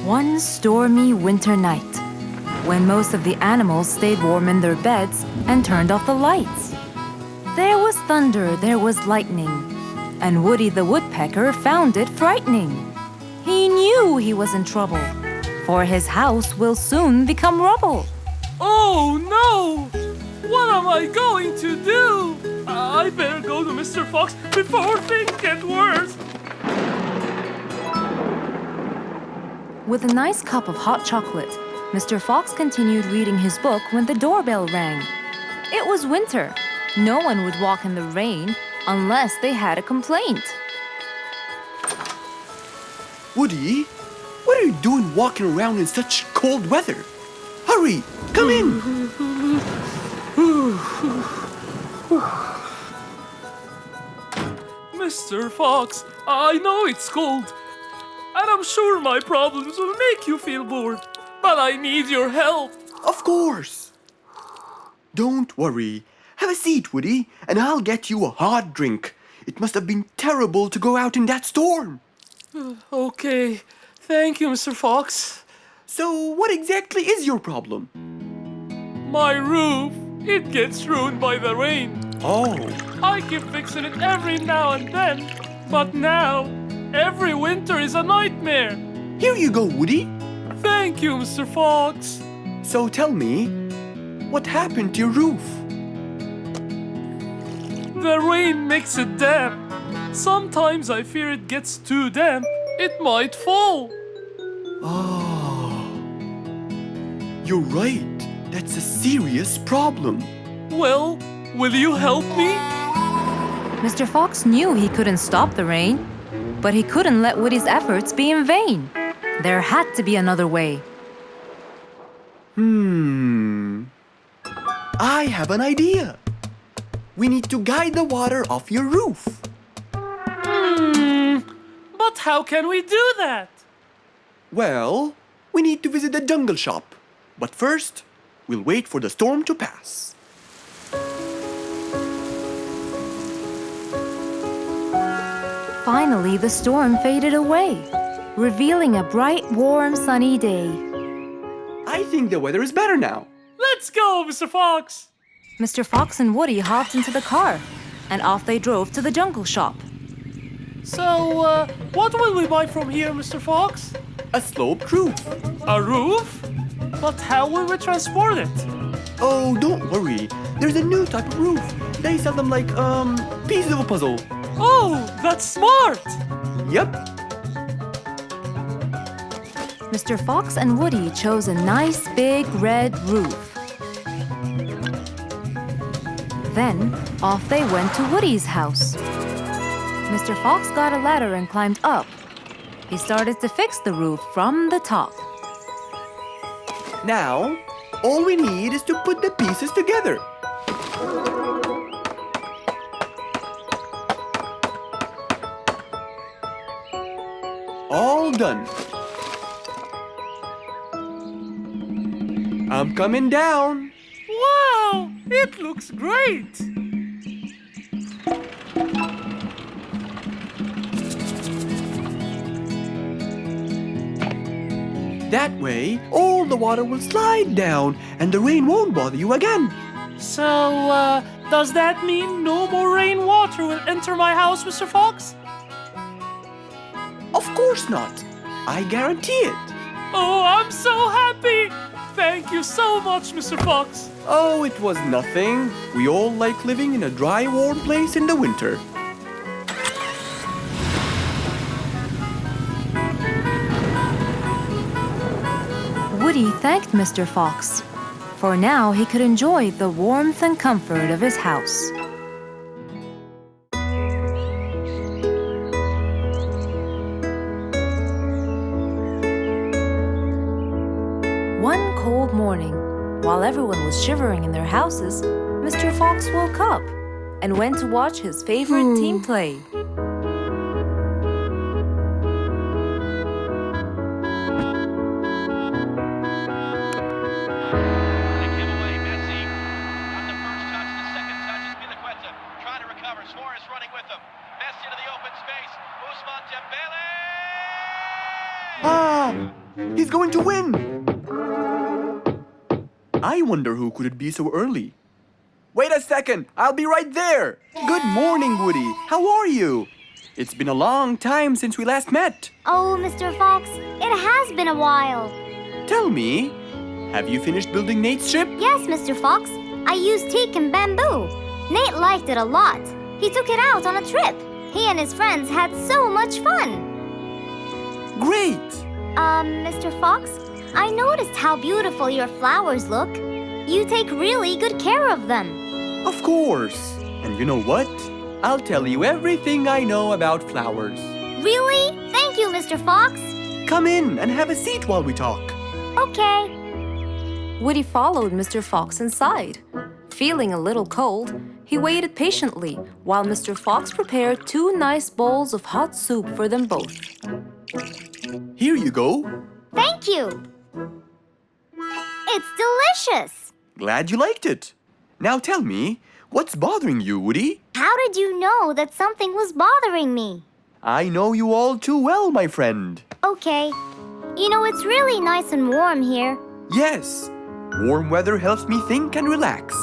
One stormy winter night, when most of the animals stayed warm in their beds and turned off the lights. There was thunder, there was lightning, and Woody the Woodpecker found it frightening. He knew he was in trouble, for his house will soon become rubble. Oh no! What am I going to do? I better go to Mr. Fox before things get worse. With a nice cup of hot chocolate, Mr. Fox continued reading his book when the doorbell rang. It was winter. No one would walk in the rain unless they had a complaint. Woody, what are you doing walking around in such cold weather? Hurry, come in. Mr. Fox, I know it's cold, and I'm sure my problems will make you feel bored, but I need your help. Of course. Don't worry. Have a seat, Woody, and I'll get you a hot drink. It must have been terrible to go out in that storm. Okay, thank you, Mr. Fox. So, what exactly is your problem? My roof, it gets ruined by the rain. Oh, I keep fixing it every now and then, but now, every winter is a nightmare. here you go, Woody. Thank you, Mr. Fox. So tell me, what happened to your roof? The rain makes it damp. Sometimes I fear it gets too damp. It might fall. Oh, you're right. That's a serious problem. Well, will you help me? Mr. Fox knew he couldn't stop the rain, but he couldn't let Woody's efforts be in vain. There had to be another way. I have an idea. We need to guide the water off your roof. But how can we do that? Well, we need to visit the jungle shop. But first, we'll wait for the storm to pass. Finally, the storm faded away, revealing a bright, warm, sunny day. I think the weather is better now. Let's go, Mr. Fox. Mr. Fox and Woody hopped into the car, and off they drove to the jungle shop. So, what will we buy from here, Mr. Fox? A sloped roof. A roof? But how will we transport it? Oh, don't worry. There's a new type of roof. They sell them like, pieces of a puzzle. Oh, that's smart! Yep. Mr. Fox and Woody chose a nice big red roof. Then, off they went to Woody's house. Mr. Fox got a ladder and climbed up. He started to fix the roof from the top. Now, all we need is to put the pieces together. All done. I'm coming down. Wow, it looks great! That way, all the water will slide down and the rain won't bother you again. So, does that mean no more rainwater will enter my house, Mr. Fox? Of course not. I guarantee it. Oh, I'm so happy! Thank you so much, Mr. Fox. Oh, it was nothing. We all like living in a dry, warm place in the winter. Woody thanked Mr. Fox, for now he could enjoy the warmth and comfort of his house. One cold morning, while everyone was shivering in their houses, Mr. Fox woke up and went to watch his favorite team play. Ah! He's going to win! I wonder who could it be so early? Wait a second! I'll be right there! Good morning, Woody! How are you? It's been a long time since we last met. Oh, Mr. Fox, it has been a while. Tell me, have you finished building Nate's ship? Yes, Mr. Fox. I used teak and bamboo. Nate liked it a lot. He took it out on a trip. He and his friends had so much fun. Great! Mr. Fox, I noticed how beautiful your flowers look. You take really good care of them. Of course. And you know what? I'll tell you everything I know about flowers. Really? Thank you, Mr. Fox. Come in and have a seat while we talk. Okay. Woody followed Mr. Fox inside. Feeling a little cold, he waited patiently while Mr. Fox prepared 2 nice bowls of hot soup for them both. Here you go. Thank you. It's delicious. Glad you liked it. Now tell me, what's bothering you, Woody? How did you know that something was bothering me? I know you all too well, my friend. Okay. You know, it's really nice and warm here. Yes, warm weather helps me think and relax.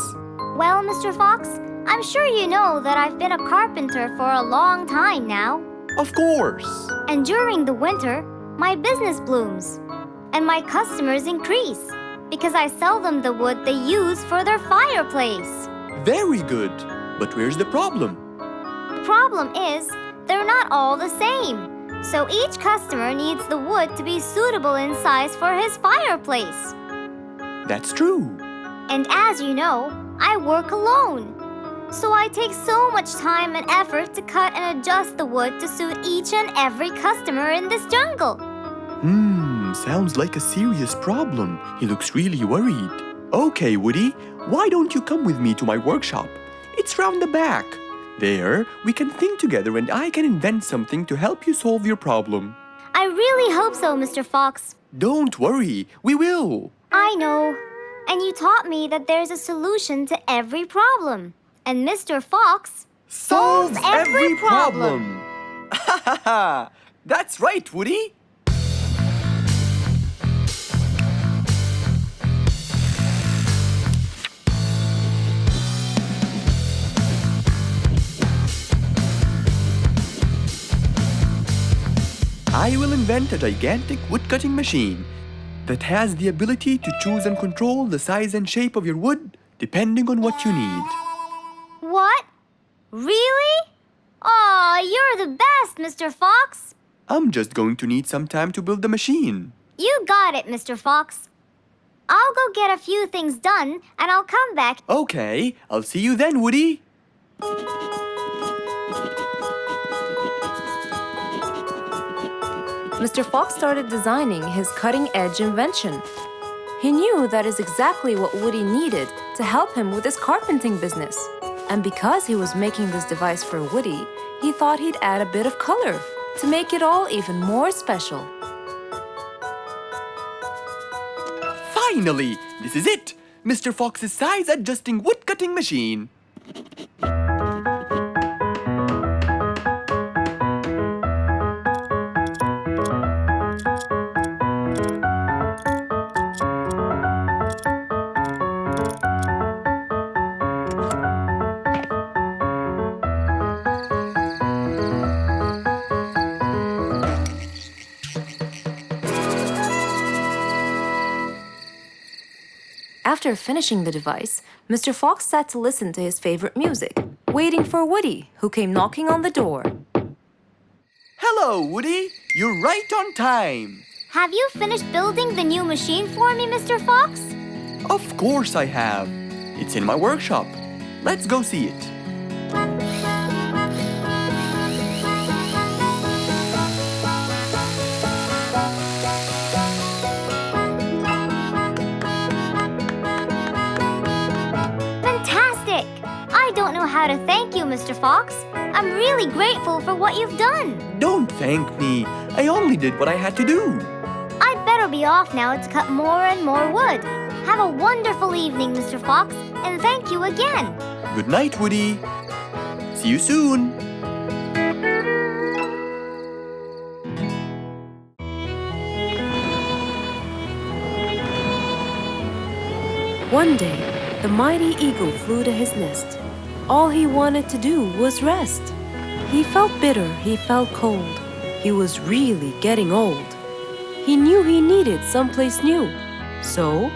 Well, Mr. Fox, I'm sure you know that I've been a carpenter for a long time now. Of course. And during the winter, my business blooms. And my customers increase because I sell them the wood they use for their fireplace. Very good. But where's the problem? The problem is, they're not all the same. So each customer needs the wood to be suitable in size for his fireplace. That's true. And as you know, I work alone. So I take so much time and effort to cut and adjust the wood to suit each and every customer in this jungle. Sounds like a serious problem. He looks really worried. Okay, Woody, why don't you come with me to my workshop? It's round the back. There, we can think together and I can invent something to help you solve your problem. I really hope so, Mr. Fox. Don't worry, we will. I know. And you taught me that there's a solution to every problem. And Mr. Fox solves every problem. Ha ha ha! That's right, Woody. I will invent a gigantic wood-cutting machine that has the ability to choose and control the size and shape of your wood depending on what you need. What? Really? Aw, you're the best, Mr. Fox. I'm just going to need some time to build the machine. You got it, Mr. Fox. I'll go get a few things done and I'll come back. Okay, I'll see you then, Woody. Mr. Fox started designing his cutting-edge invention. He knew that is exactly what Woody needed to help him with his carpenting business. And because he was making this device for Woody, he thought he'd add a bit of color to make it all even more special. Finally, this is it! Mr. Fox's size-adjusting wood-cutting machine. After finishing the device, Mr. Fox sat to listen to his favorite music, waiting for Woody, who came knocking on the door. Hello, Woody. You're right on time. Have you finished building the new machine for me, Mr. Fox? Of course I have. It's in my workshop. Let's go see it. Fantastic! I don't know how to thank you, Mr. Fox. I'm really grateful for what you've done. Don't thank me. I only did what I had to do. I'd better be off now to cut more and more wood. Have a wonderful evening, Mr. Fox, and thank you again. Good night, Woody. See you soon. One day, the mighty eagle flew to his nest. All he wanted to do was rest. He felt bitter, he felt cold. He was really getting old. He knew he needed someplace new. So,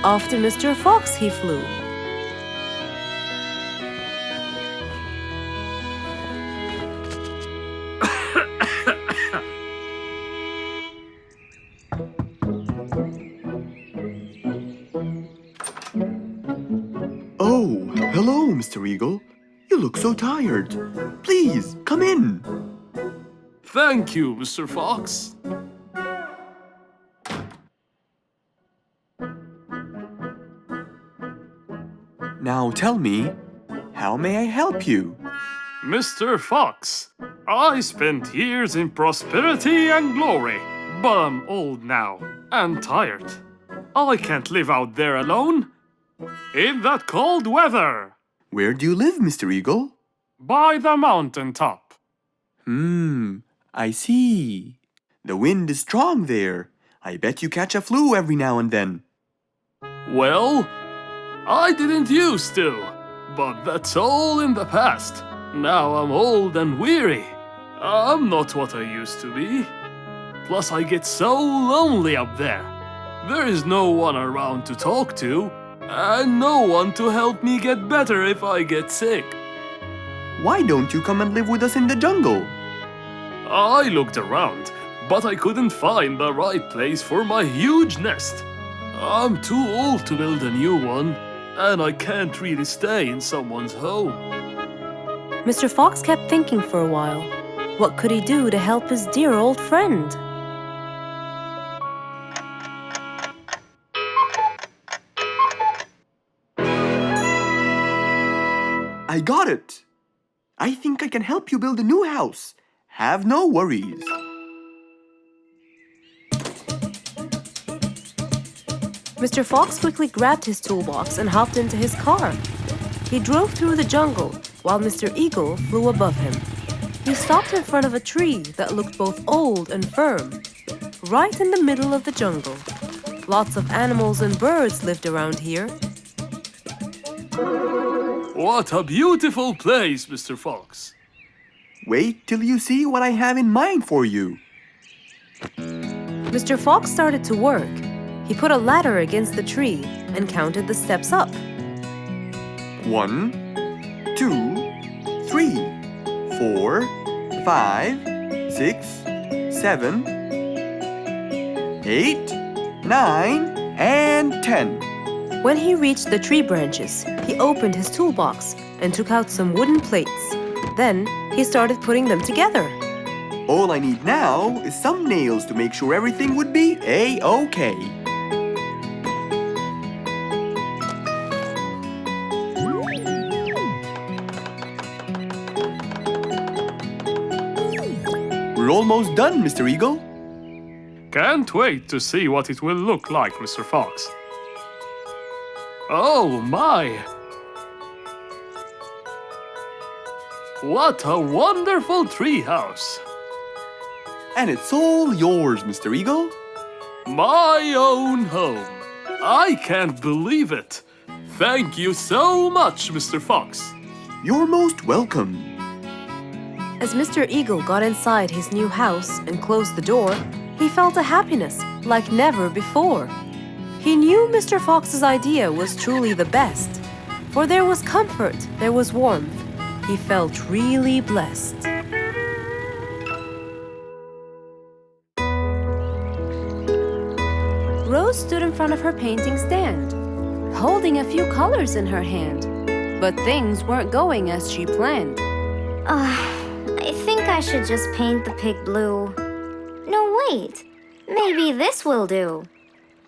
off to Mr. Fox he flew. Oh, hello, Mr. Eagle. You look so tired. Please, come in. Thank you, Mr. Fox. Now tell me, how may I help you? Mr. Fox, I spent years in prosperity and glory, but I'm old now and tired. I can't live out there alone in that cold weather. Where do you live, Mr. Eagle? By the mountain top. I see. The wind is strong there. I bet you catch a flu every now and then. Well, I didn't used to, but that's all in the past. Now I'm old and weary. I'm not what I used to be. Plus I get so lonely up there. There is no one around to talk to, and no one to help me get better if I get sick. Why don't you come and live with us in the jungle? I looked around, but I couldn't find the right place for my huge nest. I'm too old to build a new one, and I can't really stay in someone's home. Mr. Fox kept thinking for a while. What could he do to help his dear old friend? I got it! I think I can help you build a new house. Have no worries. Mr. Fox quickly grabbed his toolbox and hopped into his car. He drove through the jungle while Mr. Eagle flew above him. He stopped in front of a tree that looked both old and firm, right in the middle of the jungle. Lots of animals and birds lived around here. What a beautiful place, Mr. Fox. Wait till you see what I have in mind for you. Mr. Fox started to work. He put a ladder against the tree and counted the steps up. 1, 2, 3, 4, 5, 6, 7, 8, 9, and 10. When he reached the tree branches, he opened his toolbox and took out some wooden plates. Then he started putting them together. All I need now is some nails to make sure everything would be A-OK. We're almost done, Mr. Eagle. Can't wait to see what it will look like, Mr. Fox. Oh my! What a wonderful treehouse! And it's all yours, Mr. Eagle. My own home. I can't believe it. Thank you so much, Mr. Fox. You're most welcome. As Mr. Eagle got inside his new house and closed the door, he felt a happiness like never before. He knew Mr. Fox's idea was truly the best, for there was comfort, there was warmth. He felt really blessed. Rose stood in front of her painting stand, holding a few colors in her hand. But things weren't going as she planned. I think I should just paint the pig blue. No, wait. Maybe this will do.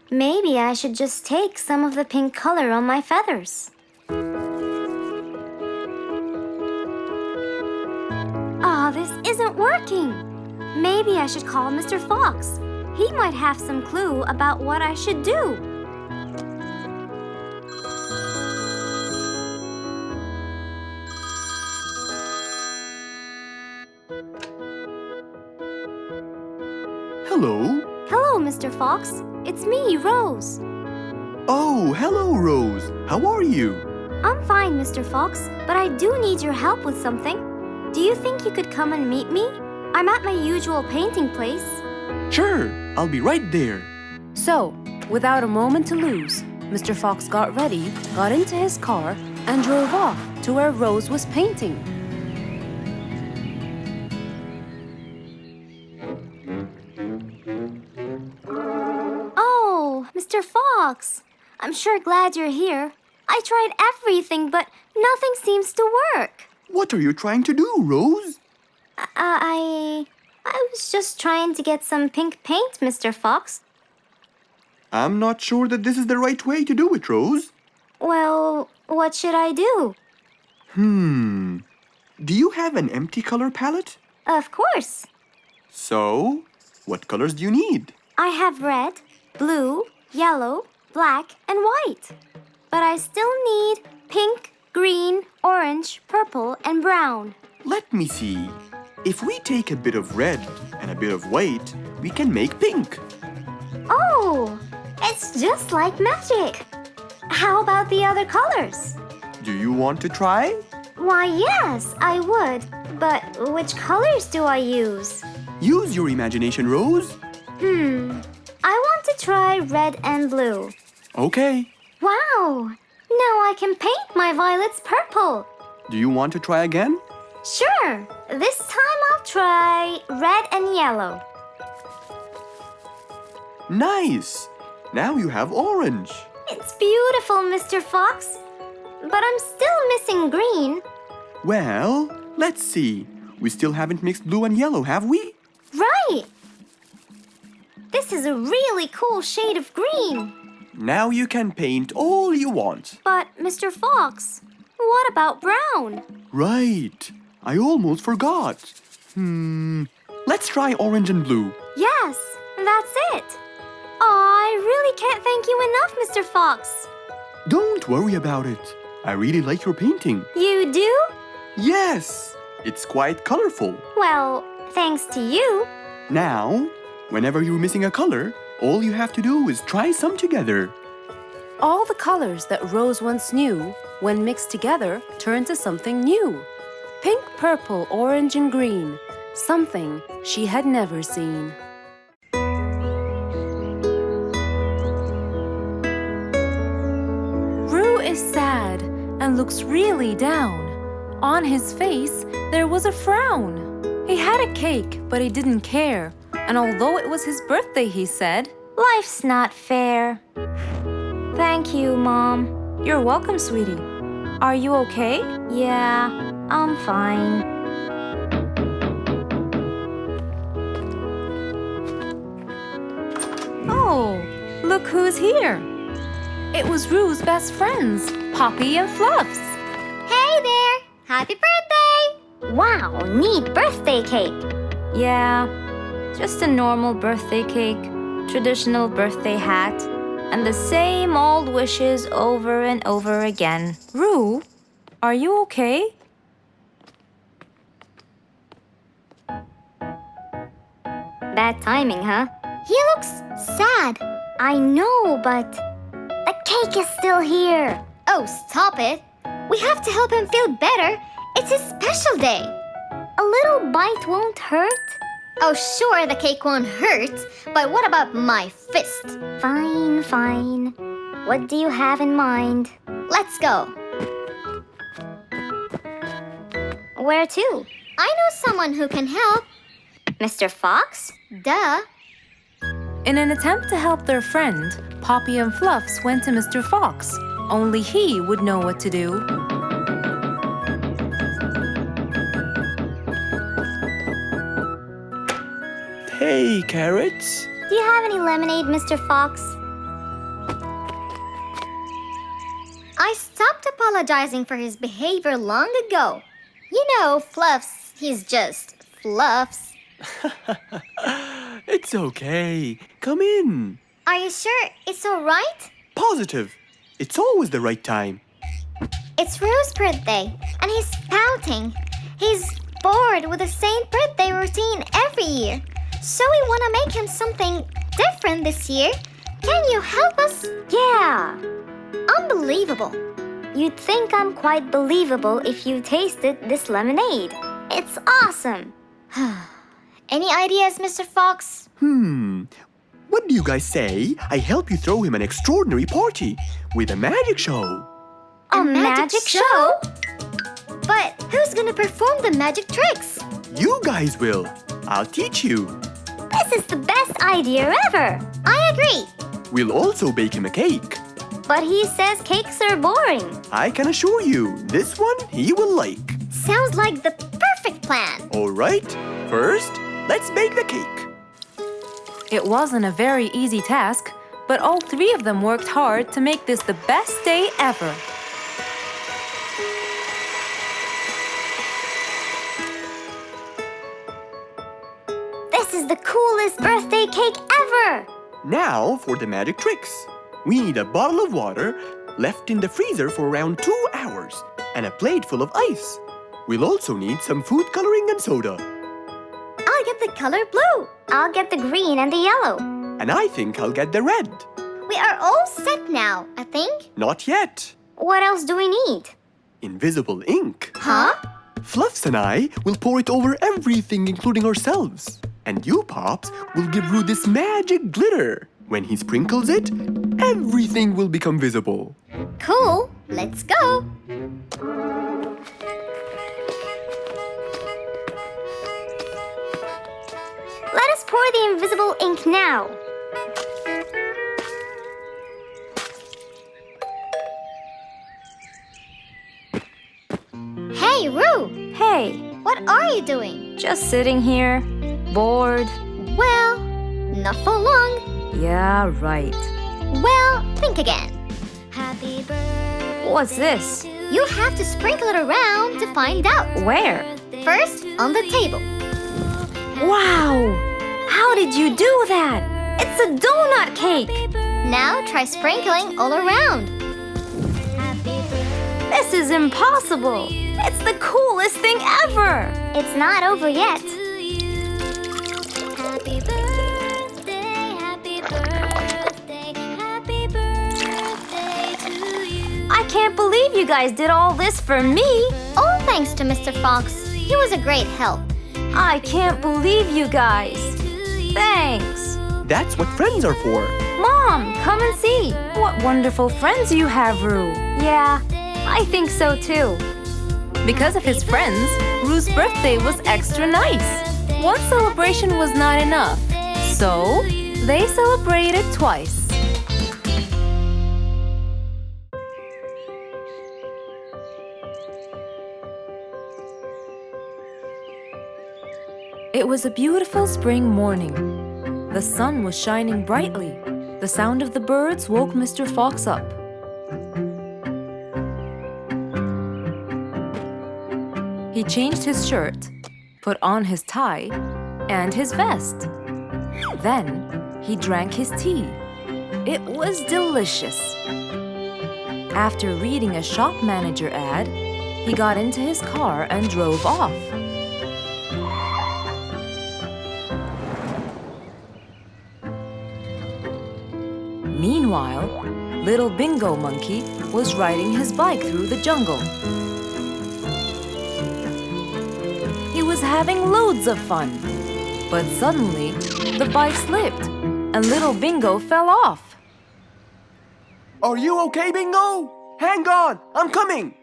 Maybe I should just take some of the pink color on my feathers. This isn't working. Maybe I should call Mr. Fox. He might have some clue about what I should do. Hello. Hello, Mr. Fox. It's me, Rose. Oh, hello, Rose. How are you? I'm fine, Mr. Fox, but I do need your help with something. Do you think you could come and meet me? I'm at my usual painting place. Sure, I'll be right there. So, without a moment to lose, Mr. Fox got ready, got into his car, and drove off to where Rose was painting. Oh, Mr. Fox. I'm sure glad you're here. I tried everything, but nothing seems to work. What are you trying to do, Rose? I was just trying to get some pink paint, Mr. Fox. I'm not sure that this is the right way to do it, Rose. Well, what should I do? Do you have an empty color palette? Of course. So, what colors do you need? I have red, blue, yellow, black, and white. But I still need pink, green, orange, purple, and brown. Let me see. If we take a bit of red and a bit of white, we can make pink. Oh, it's just like magic. How about the other colors? Do you want to try? Why, yes, I would. But which colors do I use? Use your imagination, Rose. I want to try red and blue. Okay. Wow! Now I can paint my violets purple. Do you want to try again? Sure. This time I'll try red and yellow. Nice! Now you have orange. It's beautiful, Mr. Fox. But I'm still missing green. Well, let's see. We still haven't mixed blue and yellow, have we? Right! This is a really cool shade of green. Now you can paint all you want. But, Mr. Fox, what about brown? Right. I almost forgot. Let's try orange and blue. Yes, that's it. Oh, I really can't thank you enough, Mr. Fox. Don't worry about it. I really like your painting. You do? Yes! It's quite colorful. Well, thanks to you. Now, whenever you're missing a color, all you have to do is try some together. All the colors that Rose once knew, when mixed together, turned to something new. Pink, purple, orange, and green. Something she had never seen. Roo is sad and looks really down. On his face, there was a frown. He had a cake, but he didn't care. And although it was his birthday, he said, Life's not fair. Thank you, Mom. "You're welcome, sweetie. Are you okay?" Yeah, I'm fine. Oh, look who's here. It was Roo's best friends, Poppy and Fluffs. Hey there! Happy birthday! Wow, neat birthday cake. Yeah, just a normal birthday cake, traditional birthday hat, and the same old wishes over and over again. Roo, are you okay? Bad timing, huh? He looks sad. I know, but the cake is still here. Oh, stop it. We have to help him feel better. It's his special day. A little bite won't hurt. Oh, sure, the cake won't hurt. But what about my fist? Fine, fine. What do you have in mind? Let's go. Where to? I know someone who can help. Mr. Fox? Duh. In an attempt to help their friend, Poppy and Fluffs went to Mr. Fox. Only he would know what to do. Hey, carrots. Do you have any lemonade, Mr. Fox? I stopped apologizing for his behavior long ago. You know, Fluffs, he's just Fluffs. It's okay. Come in. Are you sure it's all right? Positive. It's always the right time. It's Roo's birthday, and he's pouting. He's bored with the same birthday routine every year. So we want to make him something different this year. Can you help us? Yeah. Unbelievable. You'd think I'm quite believable if you tasted this lemonade. It's awesome. Any ideas, Mr. Fox? What do you guys say I help you throw him an extraordinary party with a magic show? A magic show? But who's gonna perform the magic tricks? You guys will. I'll teach you. This is the best idea ever. I agree. We'll also bake him a cake. But he says cakes are boring. I can assure you, this one he will like. Sounds like the perfect plan. All right, first, let's bake the cake. It wasn't a very easy task, but all three of them worked hard to make this the best day ever. This is the coolest birthday cake ever. Now for the magic tricks. We need a bottle of water left in the freezer for around 2 hours and a plate full of ice. We'll also need some food coloring and soda. I'll get the color blue. I'll get the green and the yellow. And I think I'll get the red. We are all set now, I think. Not yet. What else do we need? Invisible ink. Huh? Fluffs and I will pour it over everything, including ourselves. And you, Pops, will give Roo this magic glitter. When he sprinkles it, everything will become visible. Cool. Let's go. pour the invisible ink now. Hey, Roo! Hey, What are you doing? just sitting here, bored. Well, not for long. Yeah, right. Well, think again. Happy birthday. What's this? You have to sprinkle it around to find out. Where? First, on the table. Wow! How did you do that? It's a donut cake! Now try sprinkling all around. This is impossible! It's the coolest thing ever! It's not over yet. I can't believe you guys did all this for me! All thanks to Mr. Fox. He was a great help. I can't believe you guys! Thanks! That's what friends are for. Mom, come and see! What wonderful friends you have, Roo! Yeah, I think so too. Because of his friends, Roo's birthday was extra nice. One celebration was not enough, so they celebrated twice. It was a beautiful spring morning. The sun was shining brightly. The sound of the birds woke Mr. Fox up. He changed his shirt, put on his tie, and his vest. Then he drank his tea. It was delicious. After reading a shop manager ad, he got into his car and drove off. Meanwhile, little Bingo Monkey was riding his bike through the jungle. He was having loads of fun, but suddenly the bike slipped and little Bingo fell off. Are you okay, Bingo? Hang on, I'm coming.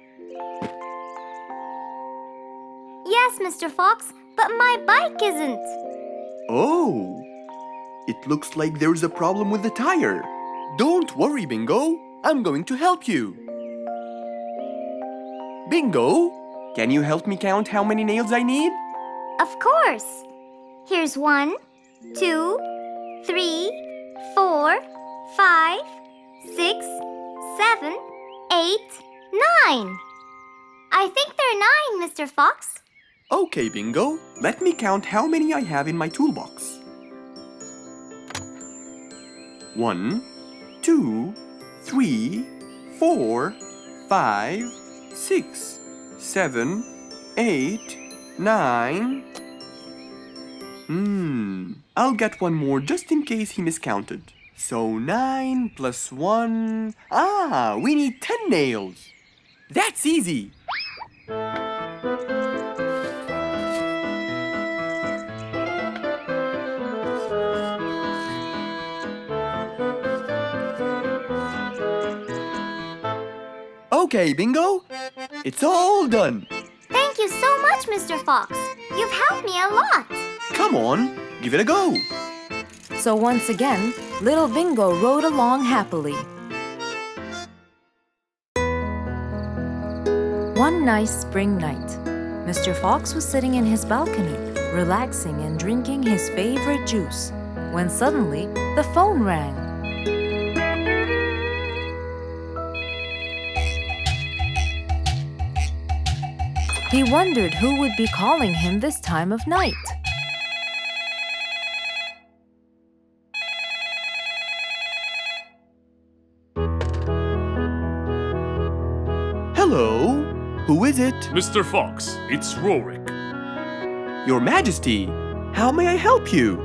Yes, Mr. Fox, but my bike isn't. Oh, it looks like there's a problem with the tire. Don't worry, Bingo. I'm going to help you. Bingo, can you help me count how many nails I need? Of course. Here's 1, 2, 3, 4, 5, 6, 7, 8, 9. I think there are 9, Mr. Fox. Okay, Bingo. Let me count how many I have in my toolbox. 1, 2, 3, 4, 5, 6, 7, 8, 9. I'll get one more just in case he miscounted. So 9 plus 1. We need 10 nails. That's easy. Okay, Bingo. It's all done. Thank you so much, Mr. Fox. You've helped me a lot. Come on, give it a go. So once again, little Bingo rode along happily. One nice spring night, Mr. Fox was sitting in his balcony, relaxing and drinking his favorite juice, when suddenly the phone rang. He wondered who would be calling him this time of night. Hello, who is it? Mr. Fox, it's Rorik. Your Majesty, how may I help you?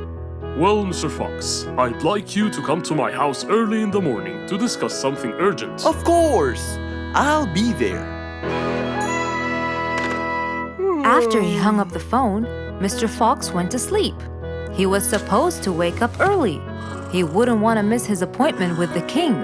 Well, Mr. Fox, I'd like you to come to my house early in the morning to discuss something urgent. Of course, I'll be there. After he hung up the phone, Mr. Fox went to sleep. He was supposed to wake up early. He wouldn't want to miss his appointment with the king.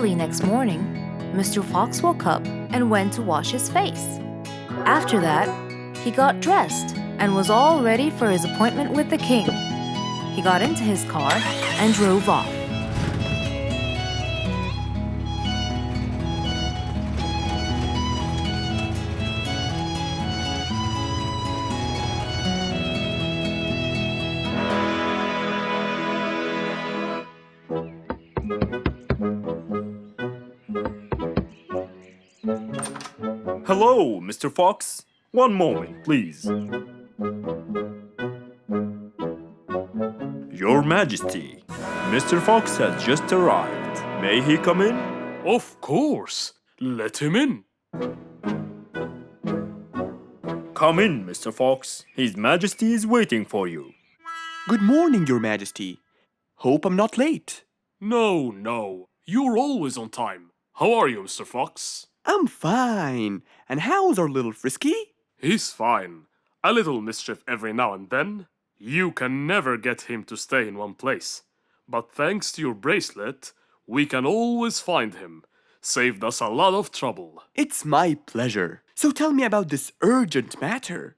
Early next morning, Mr. Fox woke up and went to wash his face. After that, he got dressed and was all ready for his appointment with the king. He got into his car and drove off. Hello, Mr. Fox. One moment, please. Your Majesty, Mr. Fox has just arrived. May he come in? Of course. Let him in. Come in, Mr. Fox. His Majesty is waiting for you. Good morning, Your Majesty. Hope I'm not late. No. You're always on time. How are you, Mr. Fox? I'm fine. And how's our little Frisky? He's fine. A little mischief every now and then. You can never get him to stay in one place. But thanks to your bracelet, we can always find him. Saved us a lot of trouble. It's my pleasure. So tell me about this urgent matter.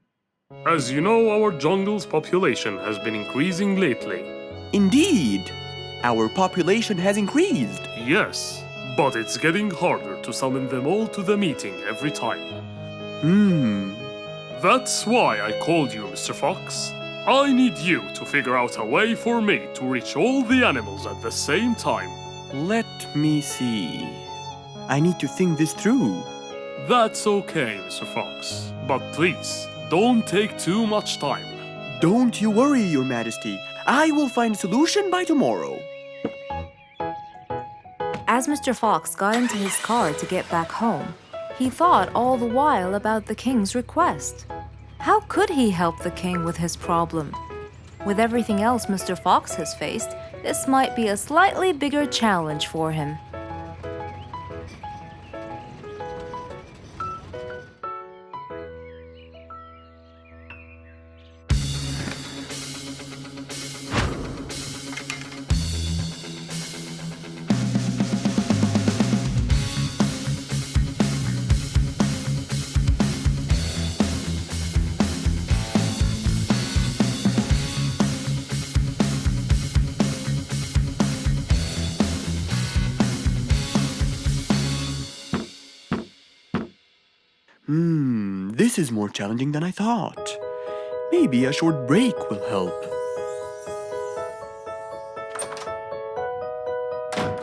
As you know, our jungle's population has been increasing lately. Indeed, our population has increased. Yes, but it's getting harder to summon them all to the meeting every time. That's why I called you, Mr. Fox. I need you to figure out a way for me to reach all the animals at the same time. Let me see. I need to think this through. That's okay, Mr. Fox. But please, don't take too much time. Don't you worry, Your Majesty. I will find a solution by tomorrow. As Mr. Fox got into his car to get back home, he thought all the while about the king's request. How could he help the king with his problem? With everything else Mr. Fox has faced, this might be a slightly bigger challenge for him. This is more challenging than I thought. Maybe a short break will help.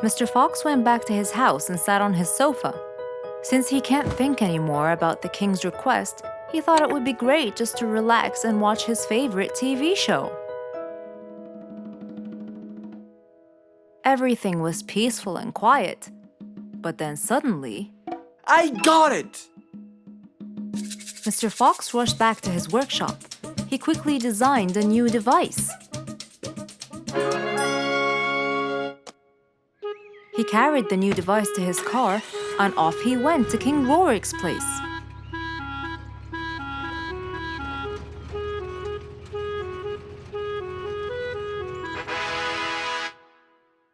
Mr. Fox went back to his house and sat on his sofa. Since he can't think anymore about the king's request, he thought it would be great just to relax and watch his favorite TV show. Everything was peaceful and quiet. But then suddenly, I got it! Mr. Fox rushed back to his workshop. He quickly designed a new device. He carried the new device to his car, and off he went to King Rorik's place.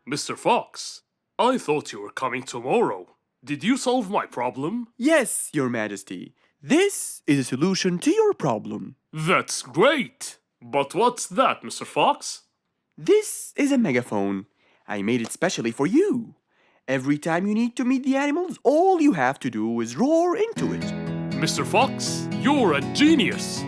Mr. Fox, I thought you were coming tomorrow. Did you solve my problem? Yes, Your Majesty. This is a solution to your problem. That's great! But what's that, Mr. Fox? This is a megaphone. I made it specially for you. Every time you need to meet the animals, all you have to do is roar into it. Mr. Fox, you're a genius!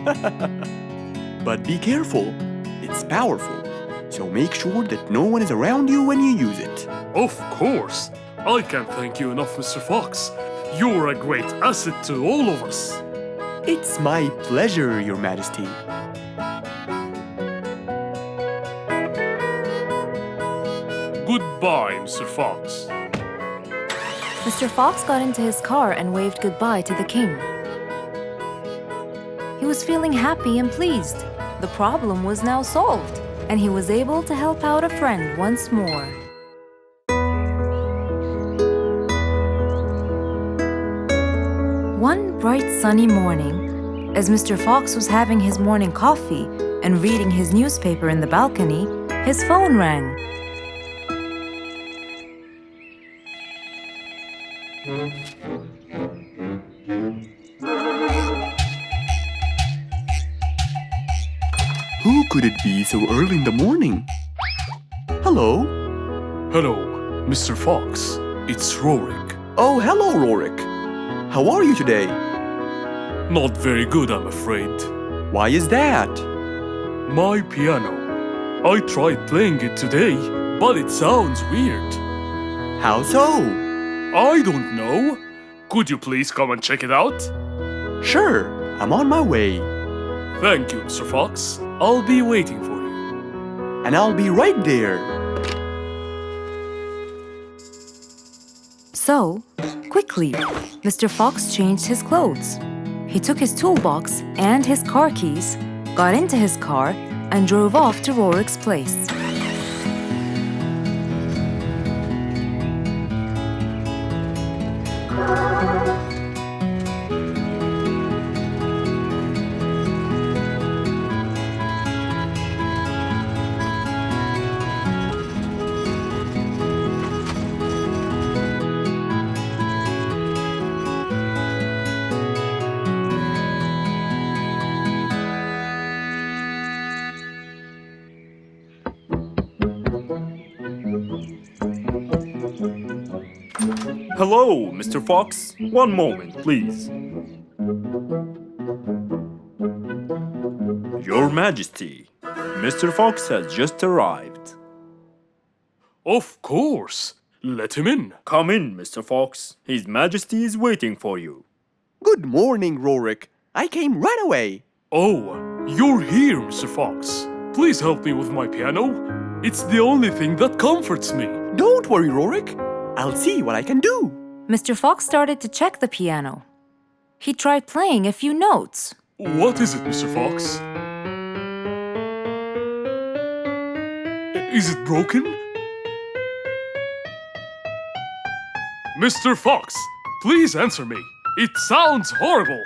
But be careful. It's powerful. So make sure that no one is around you when you use it. Of course! I can't thank you enough, Mr. Fox. You're a great asset to all of us. It's my pleasure, Your Majesty. Goodbye, Mr. Fox. Mr. Fox got into his car and waved goodbye to the king. He was feeling happy and pleased. The problem was now solved, and he was able to help out a friend once more. One bright sunny morning, as Mr. Fox was having his morning coffee and reading his newspaper in the balcony, his phone rang. Who could it be so early in the morning? Hello? Hello, Mr. Fox. It's Rorik. Oh, hello, Rorik. How are you today? Not very good, I'm afraid. Why is that? My piano. I tried playing it today, but it sounds weird. How so? I don't know. Could you please come and check it out? Sure, I'm on my way. Thank you, Mr. Fox. I'll be waiting for you. And I'll be right there. So, quickly, Mr. Fox changed his clothes. He took his toolbox and his car keys, got into his car, and drove off to Rorik's place. Hello, Mr. Fox. One moment, please. Your Majesty, Mr. Fox has just arrived. Of course. Let him in. Come in, Mr. Fox. His Majesty is waiting for you. Good morning, Rorik. I came right away. Oh, you're here, Mr. Fox. Please help me with my piano. It's the only thing that comforts me. Don't worry, Rorik. I'll see what I can do. Mr. Fox started to check the piano. He tried playing a few notes. What is it, Mr. Fox? Is it broken? Mr. Fox, please answer me. It sounds horrible.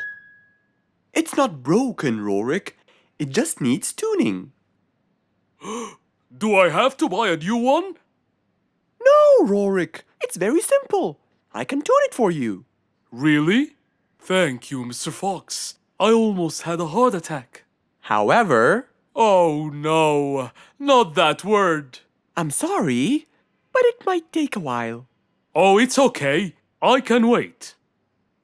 It's not broken, Rorik. It just needs tuning. Do I have to buy a new one? No, Rorik. It's very simple. I can tune it for you. Really? Thank you, Mr. Fox. I almost had a heart attack. However, Oh no, not that word. I'm sorry, but it might take a while. Oh, it's okay. I can wait.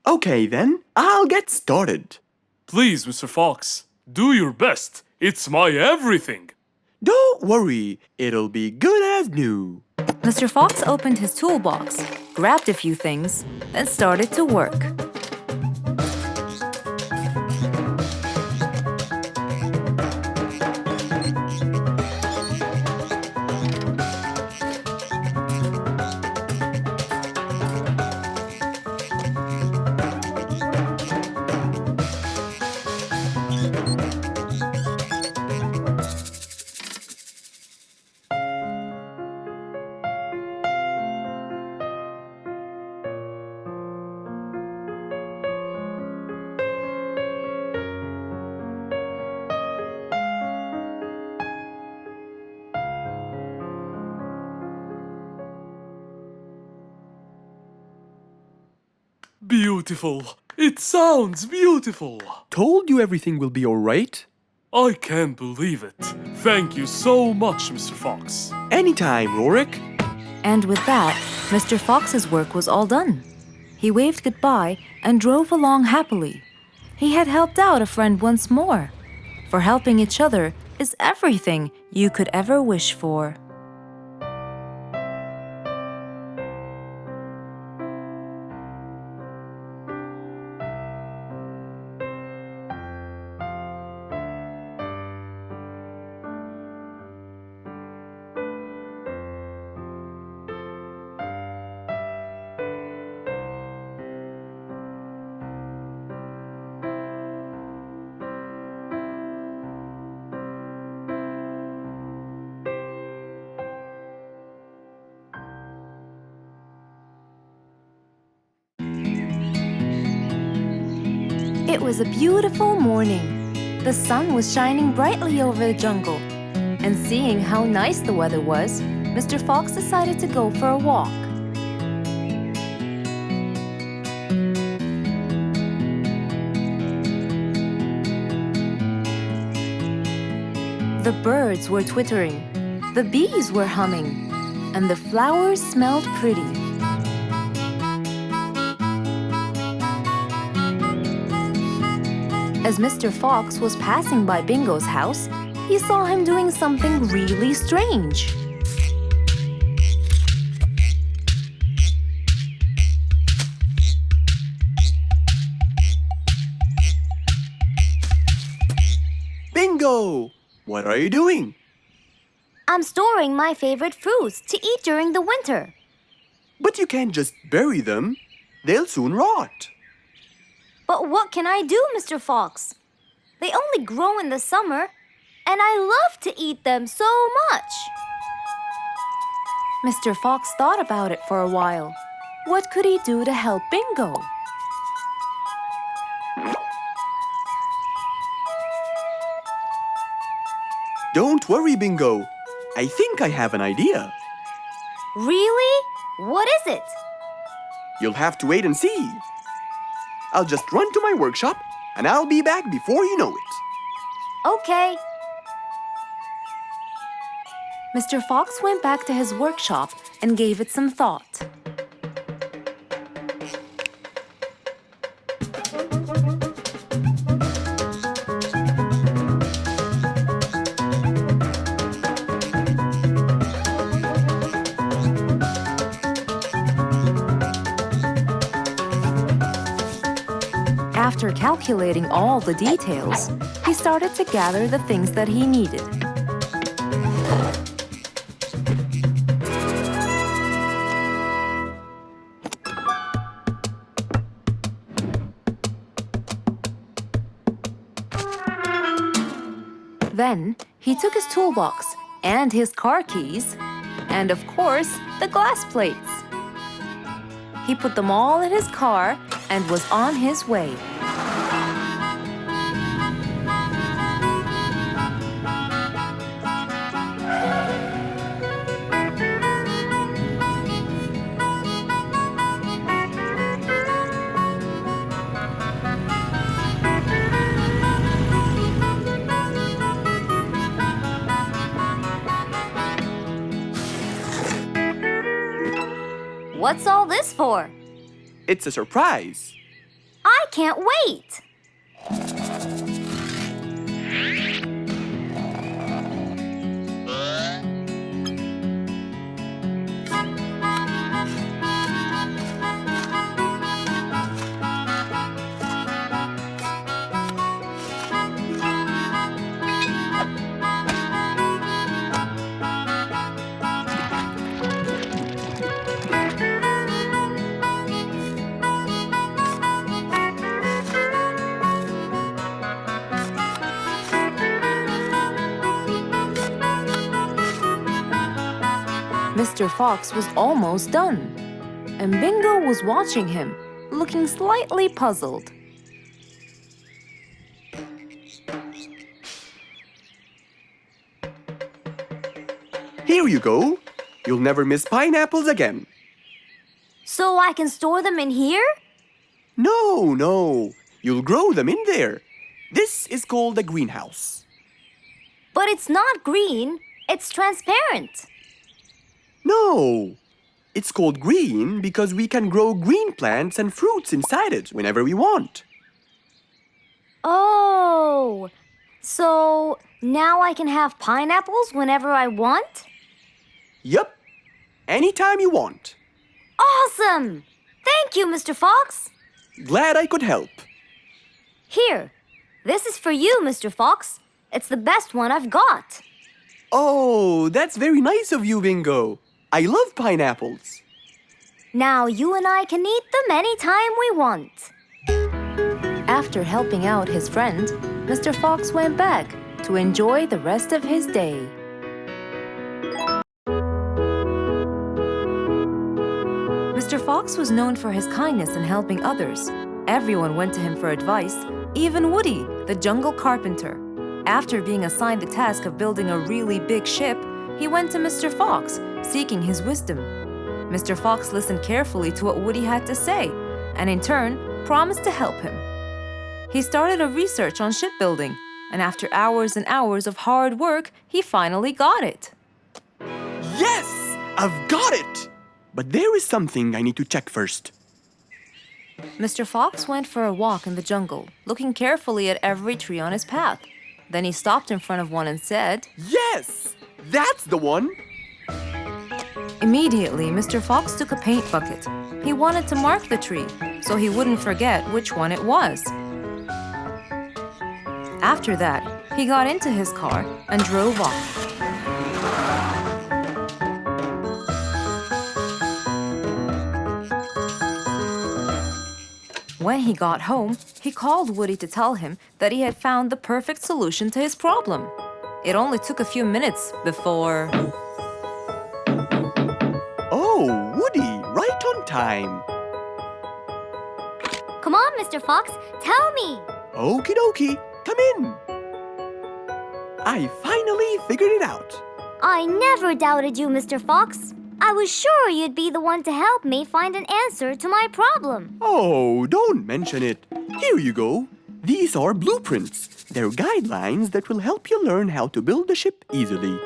Okay then, I'll get started. Please, Mr. Fox, do your best. It's my everything. Don't worry, it'll be good as new. Mr. Fox opened his toolbox, grabbed a few things, then started to work. Beautiful. It sounds beautiful. Told you everything will be alright? I can't believe it. Thank you so much, Mr. Fox. Anytime, Rorik. And with that, Mr. Fox's work was all done. He waved goodbye and drove along happily. He had helped out a friend once more. For helping each other is everything you could ever wish for. It was a beautiful morning. The sun was shining brightly over the jungle. And seeing how nice the weather was, Mr. Fox decided to go for a walk. The birds were twittering, the bees were humming, and the flowers smelled pretty. As Mr. Fox was passing by Bingo's house, he saw him doing something really strange. Bingo! What are you doing? I'm storing my favorite fruits to eat during the winter. But you can't just bury them. They'll soon rot. But what can I do, Mr. Fox? They only grow in the summer, and I love to eat them so much. Mr. Fox thought about it for a while. What could he do to help Bingo? Don't worry, Bingo. I think I have an idea. Really? What is it? You'll have to wait and see. I'll just run to my workshop, and I'll be back before you know it. Okay. Mr. Fox went back to his workshop and gave it some thought. After calculating all the details, he started to gather the things that he needed. Then he took his toolbox and his car keys, and of course, the glass plates. He put them all in his car and was on his way. What's all this for? It's a surprise. I can't wait! Mr. Fox was almost done, and Bingo was watching him, looking slightly puzzled. Here you go. You'll never miss pineapples again. So I can store them in here? No. You'll grow them in there. This is called a greenhouse. But it's not green, it's transparent. No. It's called green because we can grow green plants and fruits inside it whenever we want. Oh, so now I can have pineapples whenever I want? Yup. Anytime you want. Awesome! Thank you, Mr. Fox. Glad I could help. Here, this is for you, Mr. Fox. It's the best one I've got. Oh, that's very nice of you, Bingo. I love pineapples. Now you and I can eat them anytime we want. After helping out his friend, Mr. Fox went back to enjoy the rest of his day. Mr. Fox was known for his kindness in helping others. Everyone went to him for advice, even Woody, the jungle carpenter. After being assigned the task of building a really big ship, he went to Mr. Fox, seeking his wisdom. Mr. Fox listened carefully to what Woody had to say, and in turn, promised to help him. He started a research on shipbuilding, And after hours and hours of hard work, he finally got it. Yes! I've got it! But there is something I need to check first. Mr. Fox went for a walk in the jungle, looking carefully at every tree on his path. Then he stopped in front of one and said, Yes! That's the one! Immediately, Mr. Fox took a paint bucket. He wanted to mark the tree, so he wouldn't forget which one it was. After that, he got into his car and drove off. When he got home, he called Woody to tell him that he had found the perfect solution to his problem. It only took a few minutes before... Oh, Woody, right on time. Come on, Mr. Fox, tell me. Okie dokie, come in. I finally figured it out. I never doubted you, Mr. Fox. I was sure you'd be the one to help me find an answer to my problem. Oh, don't mention it. Here you go. These are blueprints. They're guidelines that will help you learn how to build a ship easily.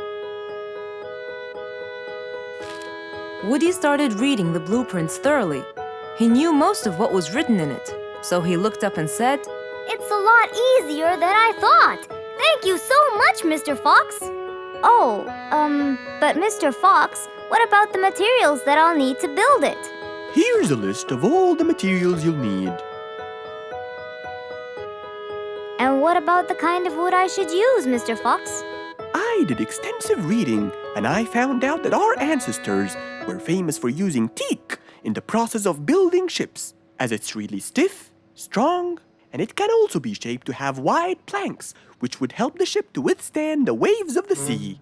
Woody started reading the blueprints thoroughly. He knew most of what was written in it, so he looked up and said, It's a lot easier than I thought. Thank you so much, Mr. Fox. Oh, but Mr. Fox, what about the materials that I'll need to build it? Here's a list of all the materials you'll need. And what about the kind of wood I should use, Mr. Fox? I did extensive reading, and I found out that our ancestors were famous for using teak in the process of building ships, as it's really stiff, strong, and it can also be shaped to have wide planks, which would help the ship to withstand the waves of the sea.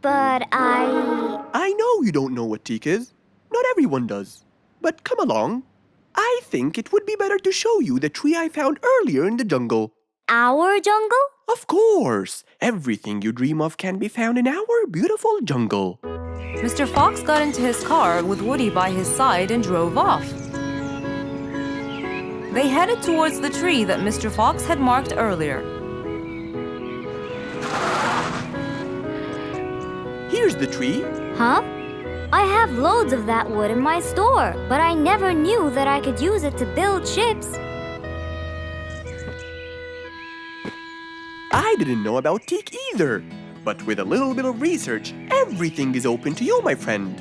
But I know you don't know what teak is. Not everyone does. But come along. I think it would be better to show you the tree I found earlier in the jungle. Our jungle? Of course! Everything you dream of can be found in our beautiful jungle. Mr. Fox got into his car with Woody by his side and drove off. They headed towards the tree that Mr. Fox had marked earlier. Here's the tree. Huh? I have loads of that wood in my store, but I never knew that I could use it to build ships. I didn't know about teak either. But with a little bit of research, everything is open to you, my friend.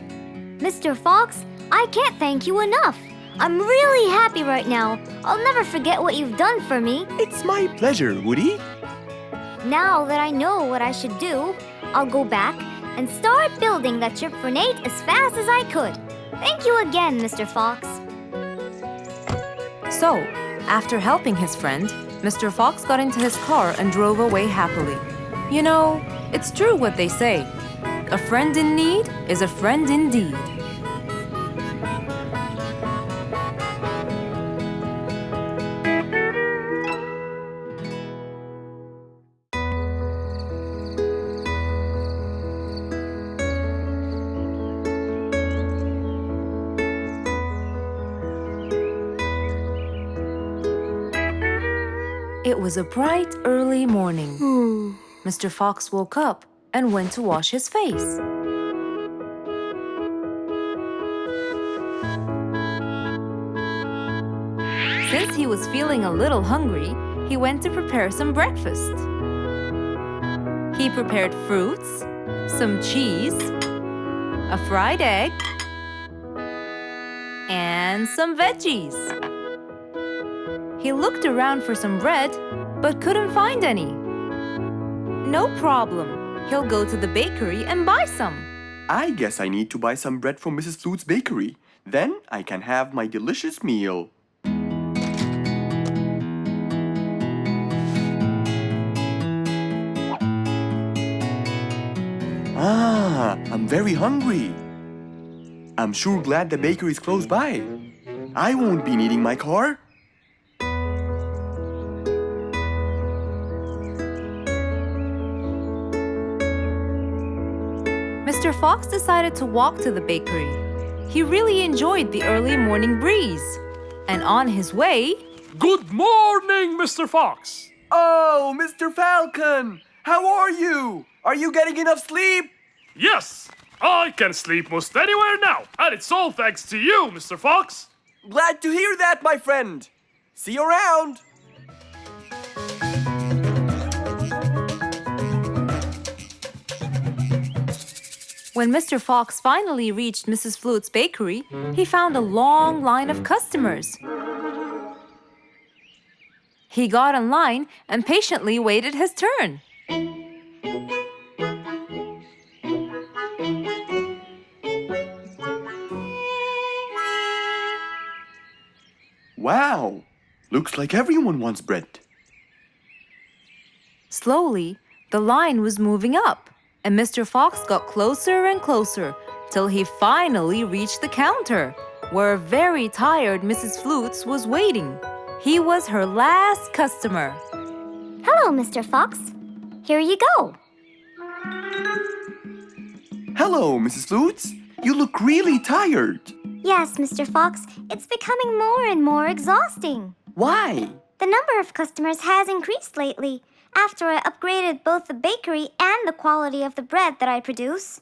Mr. Fox, I can't thank you enough. I'm really happy right now. I'll never forget what you've done for me. It's my pleasure, Woody. Now that I know what I should do, I'll go back and start building that ship for Nate as fast as I could. Thank you again, Mr. Fox. So, after helping his friend, Mr. Fox got into his car and drove away happily. You know, it's true what they say. A friend in need is a friend indeed. It was a bright, early morning. Mr. Fox woke up and went to wash his face. Since he was feeling a little hungry, he went to prepare some breakfast. He prepared fruits, some cheese, a fried egg, and some veggies. He looked around for some bread, but couldn't find any. No problem. He'll go to the bakery and buy some. I guess I need to buy some bread from Mrs. Flute's bakery. Then I can have my delicious meal. I'm very hungry. I'm sure glad the bakery is close by. I won't be needing my car. Mr. Fox decided to walk to the bakery. He really enjoyed the early morning breeze. And on his way... Good morning, Mr. Fox. Oh, Mr. Falcon! How are you? Are you getting enough sleep? Yes, I can sleep most anywhere now, and it's all thanks to you, Mr. Fox. Glad to hear that, my friend. See you around. When Mr. Fox finally reached Mrs. Flute's bakery, he found a long line of customers. He got in line and patiently waited his turn. Wow, looks like everyone wants bread. Slowly, the line was moving up, and Mr. Fox got closer and closer till he finally reached the counter, where a very tired Mrs. Flutes was waiting. He was her last customer. Hello, Mr. Fox. Here you go. Hello, Mrs. Flutes. You look really tired. Yes, Mr. Fox, it's becoming more and more exhausting. Why? The number of customers has increased lately after I upgraded both the bakery and the quality of the bread that I produce.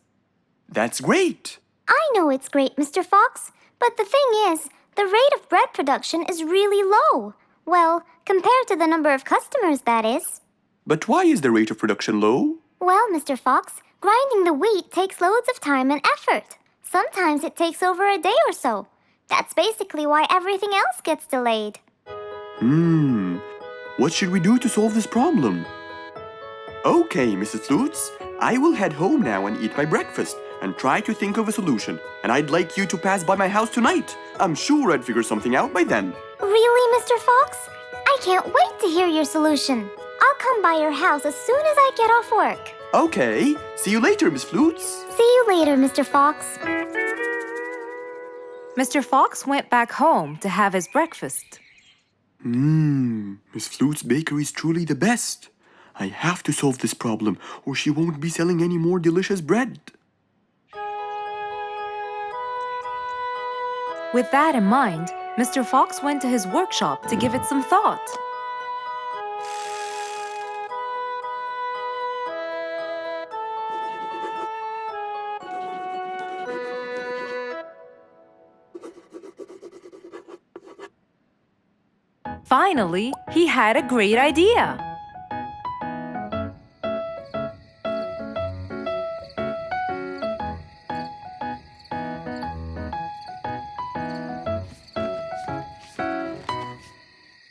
That's great. I know it's great, Mr. Fox, but the thing is, the rate of bread production is really low. Well, compared to the number of customers, that is. But why is the rate of production low? Well, Mr. Fox, grinding the wheat takes loads of time and effort. Sometimes it takes over a day or so. That's basically why everything else gets delayed. What should we do to solve this problem? Okay, Mrs. Flutes, I will head home now and eat my breakfast and try to think of a solution. And I'd like you to pass by my house tonight. I'm sure I'd figure something out by then. Really, Mr. Fox? I can't wait to hear your solution. I'll come by your house as soon as I get off work. Okay, see you later, Miss Flutes. See you later, Mr. Fox. Mr. Fox went back home to have his breakfast. Miss Flute's bakery is truly the best. I have to solve this problem, or she won't be selling any more delicious bread. With that in mind, Mr. Fox went to his workshop to give it some thought. Finally, he had a great idea.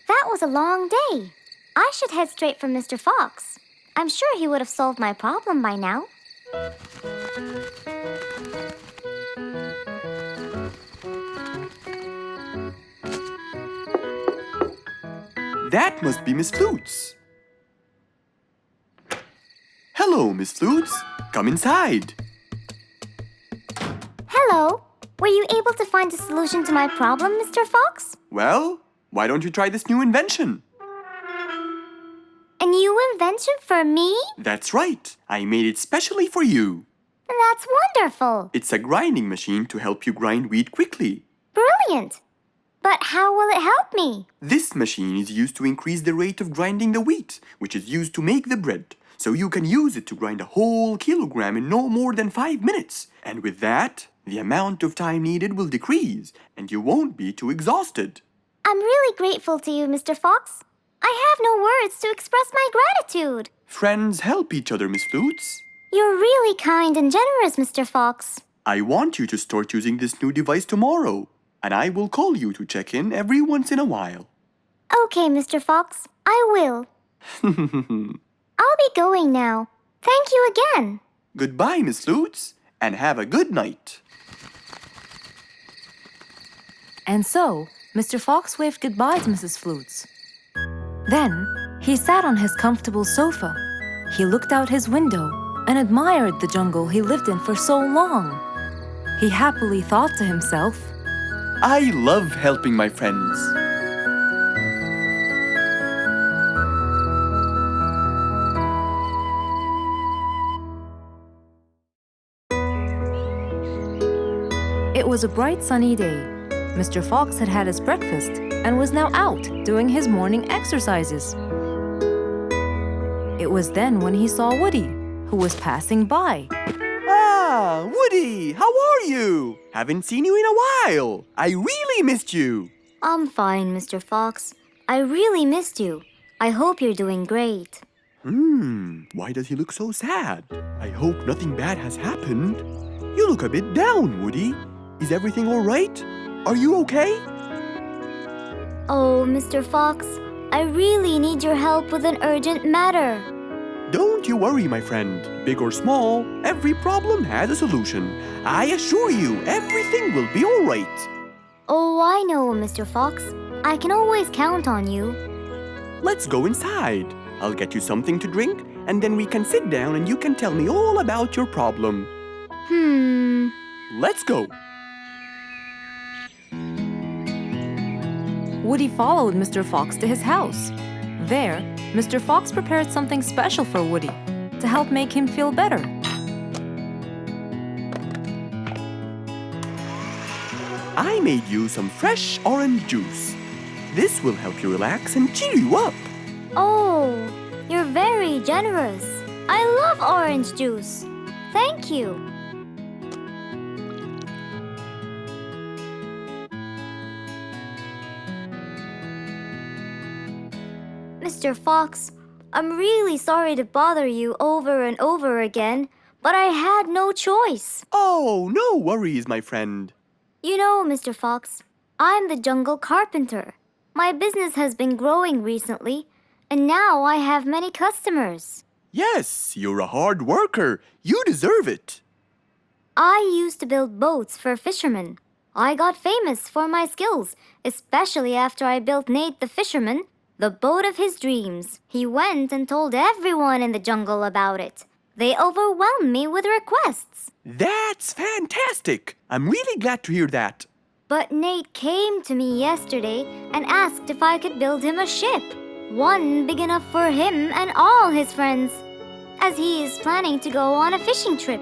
That was a long day. I should head straight for Mr. Fox. I'm sure he would have solved my problem by now. That must be Miss Flutes. Hello, Miss Flutes. Come inside. Hello. Were you able to find a solution to my problem, Mr. Fox? Well, why don't you try this new invention? A new invention for me? That's right. I made it specially for you. That's wonderful. It's a grinding machine to help you grind wheat quickly. Brilliant. But how will it help me? This machine is used to increase the rate of grinding the wheat, which is used to make the bread. So you can use it to grind a whole kilogram in no more than 5 minutes. And with that, the amount of time needed will decrease, and you won't be too exhausted. I'm really grateful to you, Mr. Fox. I have no words to express my gratitude. Friends help each other, Miss Flutes. You're really kind and generous, Mr. Fox. I want you to start using this new device tomorrow, and I will call you to check in every once in a while. Okay, Mr. Fox, I will. I'll be going now. Thank you again. Goodbye, Miss Flutes, and have a good night. And so, Mr. Fox waved goodbye to Mrs. Flutes. Then, he sat on his comfortable sofa. He looked out his window and admired the jungle he lived in for so long. He happily thought to himself, I love helping my friends. It was a bright sunny day. Mr. Fox had had his breakfast and was now out doing his morning exercises. It was then when he saw Woody, who was passing by. Ah, Woody, how are you? Haven't seen you in a while. I really missed you. I'm fine, Mr. Fox. I really missed you. I hope you're doing great. Why does he look so sad? I hope nothing bad has happened. You look a bit down, Woody. Is everything all right? Are you okay? Oh, Mr. Fox, I really need your help with an urgent matter. Don't you worry, my friend. Big or small, every problem has a solution. I assure you, everything will be all right. Oh, I know, Mr. Fox. I can always count on you. Let's go inside. I'll get you something to drink, and then we can sit down and you can tell me all about your problem. Let's go. Woody followed Mr. Fox to his house. There, Mr. Fox prepared something special for Woody to help make him feel better. I made you some fresh orange juice. This will help you relax and cheer you up. Oh, you're very generous. I love orange juice. Thank you. Mr. Fox, I'm really sorry to bother you over and over again, but I had no choice. Oh, no worries, my friend. You know, Mr. Fox, I'm the jungle carpenter. My business has been growing recently, and now I have many customers. Yes, you're a hard worker. You deserve it. I used to build boats for fishermen. I got famous for my skills, especially after I built Nate the fisherman the boat of his dreams. He went and told everyone in the jungle about it. They overwhelmed me with requests. That's fantastic. I'm really glad to hear that. But Nate came to me yesterday and asked if I could build him a ship. One big enough for him and all his friends, as he is planning to go on a fishing trip.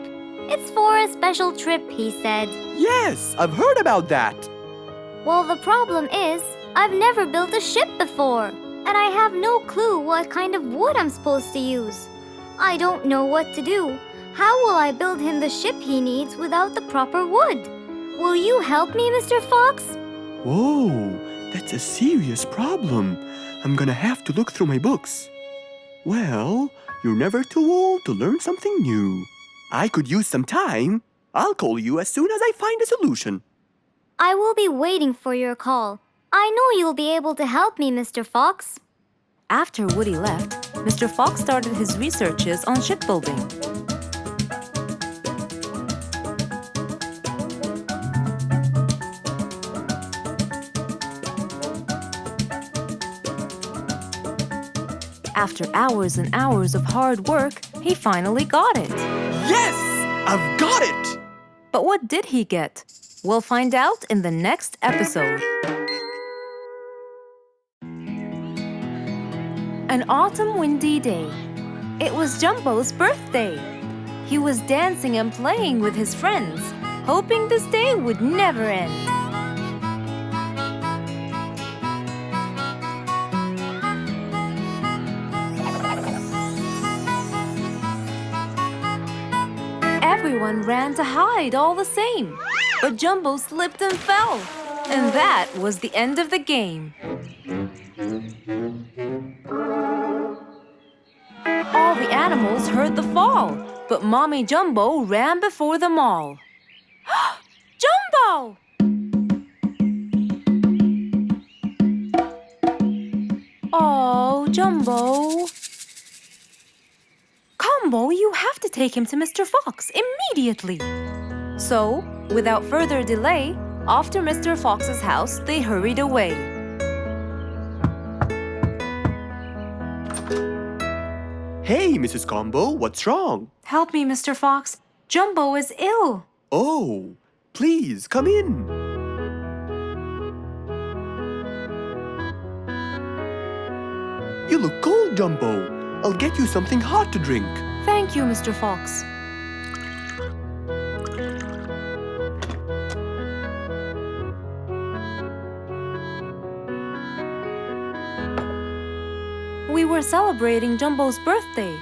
It's for a special trip, he said. Yes, I've heard about that. Well, the problem is, I've never built a ship before, and I have no clue what kind of wood I'm supposed to use. I don't know what to do. How will I build him the ship he needs without the proper wood? Will you help me, Mr. Fox? Whoa, that's a serious problem. I'm gonna have to look through my books. Well, you're never too old to learn something new. I could use some time. I'll call you as soon as I find a solution. I will be waiting for your call. I know you'll be able to help me, Mr. Fox. After Woody left, Mr. Fox started his researches on shipbuilding. After hours and hours of hard work, he finally got it. Yes! I've got it! But what did he get? We'll find out in the next episode. An autumn windy day. It was Jumbo's birthday. He was dancing and playing with his friends, hoping this day would never end. Everyone ran to hide all the same, but Jumbo slipped and fell. And that was the end of the game. All the animals heard the fall, but Mommy Jumbo ran before them all. Jumbo! Oh, Jumbo. Combo, you have to take him to Mr. Fox immediately. So, without further delay, off to Mr. Fox's house they hurried away. Hey, Mrs. Combo, what's wrong? Help me, Mr. Fox. Jumbo is ill. Oh, please, come in. You look cold, Jumbo. I'll get you something hot to drink. Thank you, Mr. Fox. We were were celebrating Jumbo's birthday.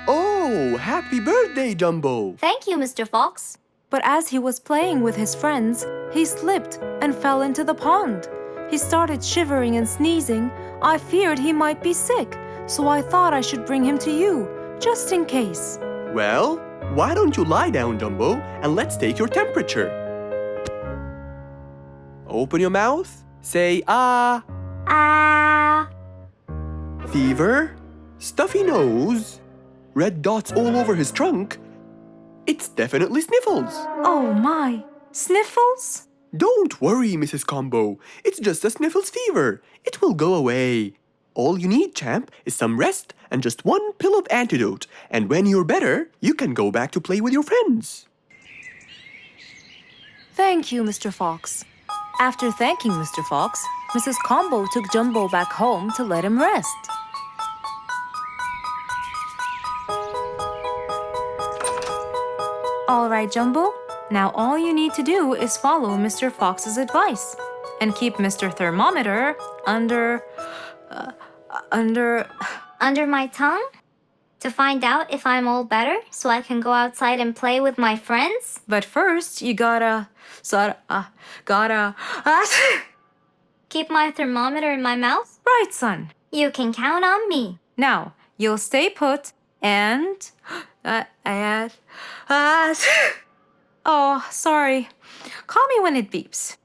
Oh, happy birthday, Jumbo! Thank you, Mr. Fox. But as he was playing with his friends, he slipped and fell into the pond. He started shivering and sneezing. I feared he might be sick, so I thought I should bring him to you, just in case. Well, why don't you lie down, Jumbo, and let's take your temperature. Open your mouth. Say ah. Ah. Fever, stuffy nose, red dots all over his trunk. It's definitely sniffles. Oh my, sniffles? Don't worry, Mrs. Combo. It's just a sniffles fever. It will go away. All you need, champ, is some rest and just one pill of antidote. And when you're better, you can go back to play with your friends. Thank you, Mr. Fox. After thanking Mr. Fox, Mrs. Combo took Jumbo back home to let him rest. All right, Jumbo. Now all you need to do is follow Mr. Fox's advice and keep Mr. Thermometer under Under my tongue? To find out if I'm all better so I can go outside and play with my friends? But first, you gotta Keep my thermometer in my mouth? right, son. You can count on me. Now, you'll stay put and oh, sorry. Call me when it beeps.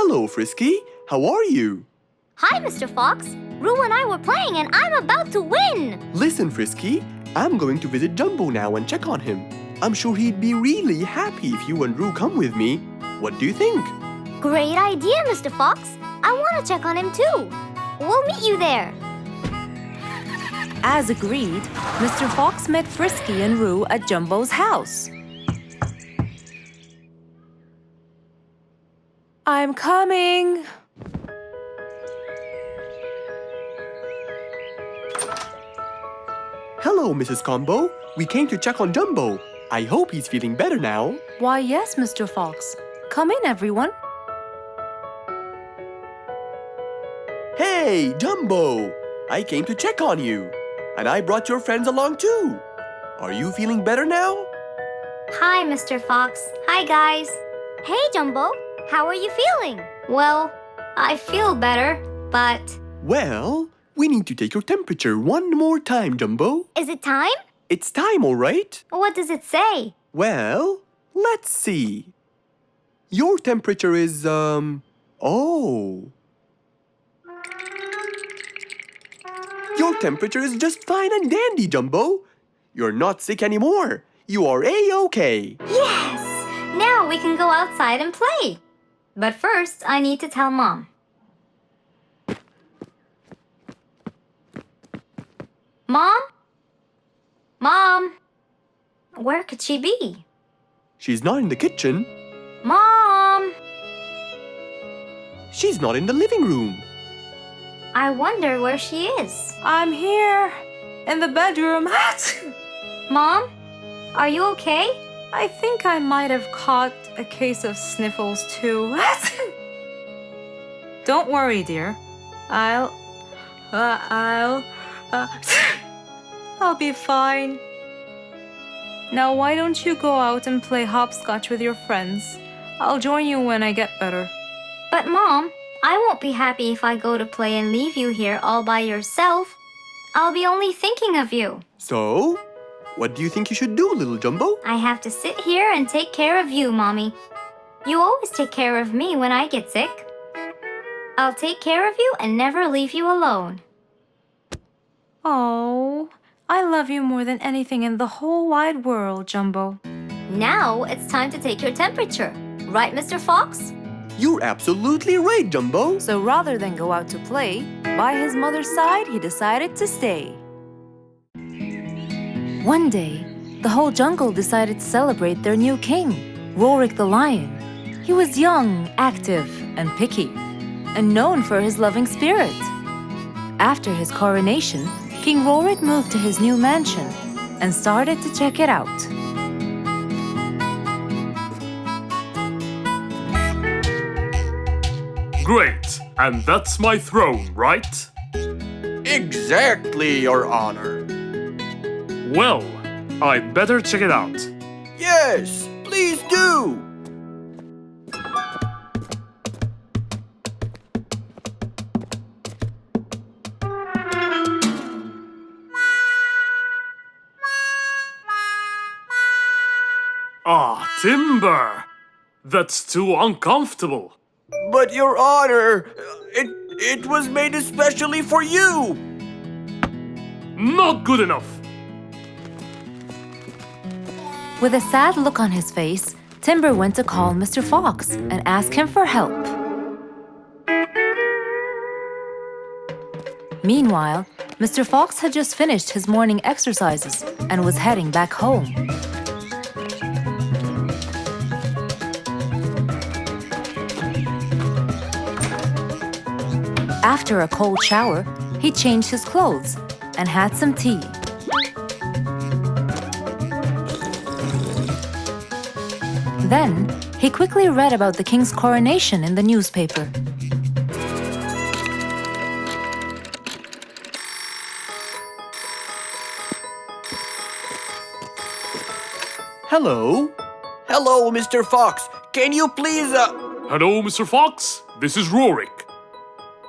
Hello, Frisky. How are you? Hi, Mr. Fox. Roo and I were playing and I'm about to win. Listen, Frisky. I'm going to visit Jumbo now and check on him. I'm sure he'd be really happy if you and Roo come with me. What do you think? Great idea, Mr. Fox. I want to check on him too. We'll meet you there. As agreed, Mr. Fox met Frisky and Roo at Jumbo's house. I'm coming. Hello, Mrs. Combo. We came to check on Jumbo. I hope he's feeling better now. Why, yes, Mr. Fox. Come in, everyone. Hey, Jumbo! I came to check on you. And I brought your friends along too. Are you feeling better now? Hi, Mr. Fox. Hi, guys. Hey, Jumbo. How are you feeling? Well, I feel better, but... Well, we need to take your temperature one more time, Jumbo. Is it time? It's time, all right? What does it say? Well, let's see. Your temperature is, oh. Your temperature is just fine and dandy, Jumbo. You're not sick anymore. You are A-OK. Yes! Now we can go outside and play. But first, I need to tell Mom. Mom? Mom? Where could she be? She's not in the kitchen. Mom! She's not in the living room. I wonder where she is. I'm here in the bedroom. Mom? Are you okay? I think I might have caught a case of sniffles too. Don't worry, dear. I'll be fine. Now why don't you go out and play hopscotch with your friends? I'll join you when I get better. But Mom, I won't be happy if I go to play and leave you here all by yourself. I'll be only thinking of you. So, what do you think you should do, little Jumbo? I have to sit here and take care of you, Mommy. You always take care of me when I get sick. I'll take care of you and never leave you alone. Oh, I love you more than anything in the whole wide world, Jumbo. Now it's time to take your temperature. Right, Mr. Fox? You're absolutely right, Jumbo. So rather than go out to play, by his mother's side, he decided to stay. One day, the whole jungle decided to celebrate their new king, Rorik the lion. He was young, active, and picky, and known for his loving spirit. After his coronation, King Rorik moved to his new mansion and started to check it out. Great, and that's my throne, right? Exactly, Your Honor. Well, I'd better check it out. Yes, please do. Ah, timber! That's too uncomfortable. But Your Honor, it was made especially for you. Not good enough. With a sad look on his face, Timber went to call Mr. Fox and ask him for help. Meanwhile, Mr. Fox had just finished his morning exercises and was heading back home. After a cold shower, he changed his clothes and had some tea. Then, he quickly read about the king's coronation in the newspaper. Hello? Hello, Mr. Fox. Can you please, Hello, Mr. Fox. This is Rorik.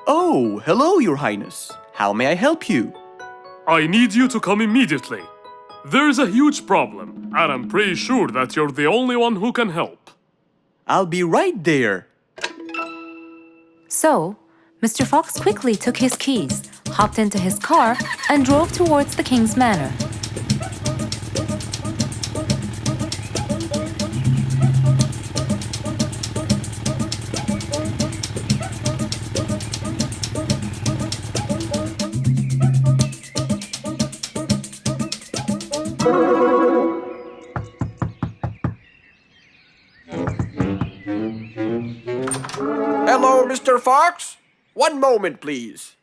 Oh, hello, Your Highness. How may I help you? I need you to come immediately. There's a huge problem, and I'm pretty sure that you're the only one who can help. I'll be right there. So, Mr. Fox quickly took his keys, hopped into his car, and drove towards the king's manor. Hello, Mr. Fox. One moment, please.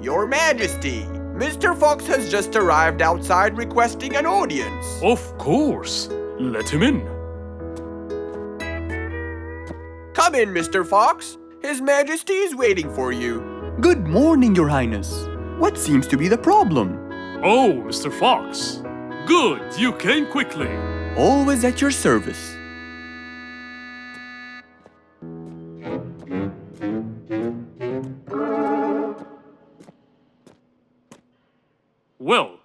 Your Majesty, Mr. Fox has just arrived outside requesting an audience. Of course. Let him in. Come in, Mr. Fox. His Majesty is waiting for you. Good morning, Your Highness. What seems to be the problem? Oh, Mr. Fox. Good, you came quickly. Always at your service. Well,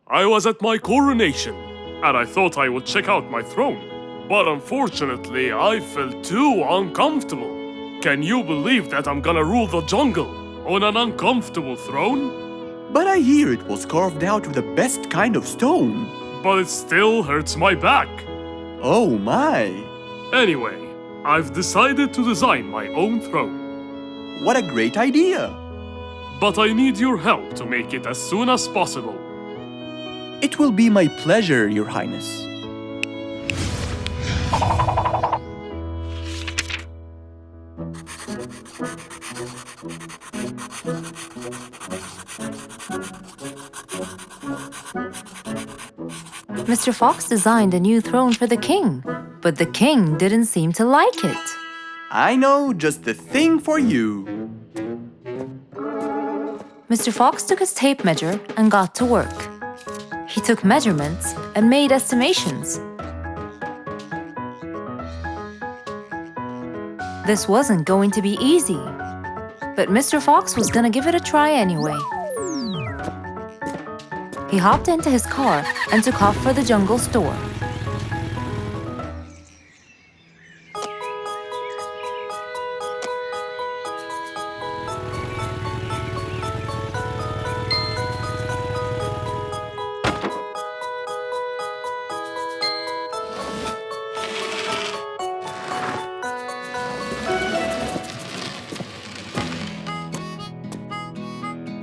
I was at my coronation, and I thought I would check out my throne. But unfortunately, I felt too uncomfortable. Can you believe that I'm gonna rule the jungle on an uncomfortable throne? But I hear it was carved out with the best kind of stone. But it still hurts my back. Oh my! Anyway, I've decided to design my own throne. What a great idea! But I need your help to make it as soon as possible. It will be my pleasure, Your Highness. Mr. Fox designed a new throne for the king, but the king didn't seem to like it. I know just the thing for you. Mr. Fox took his tape measure and got to work. He took measurements and made estimations. This wasn't going to be easy, but Mr. Fox was gonna give it a try anyway. He hopped into his car and took off for the jungle store.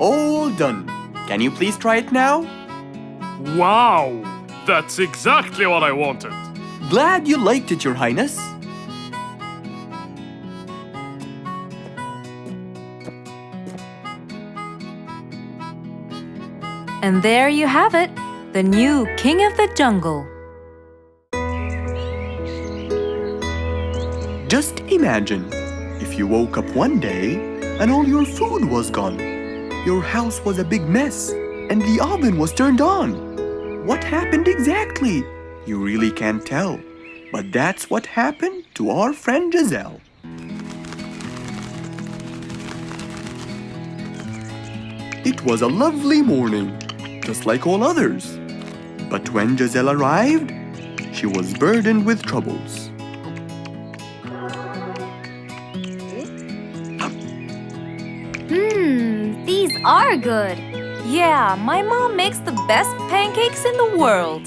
All done. Can you please try it now? Wow! That's exactly what I wanted. Glad you liked it, Your Highness. And there you have it, the new king of the jungle. Just imagine if you woke up one day and all your food was gone. Your house was a big mess and the oven was turned on. What happened exactly? You really can't tell. But that's what happened to our friend Giselle. It was a lovely morning, just like all others. But when Giselle arrived, she was burdened with troubles. These are good. Yeah, my mom makes the best pancakes in the world.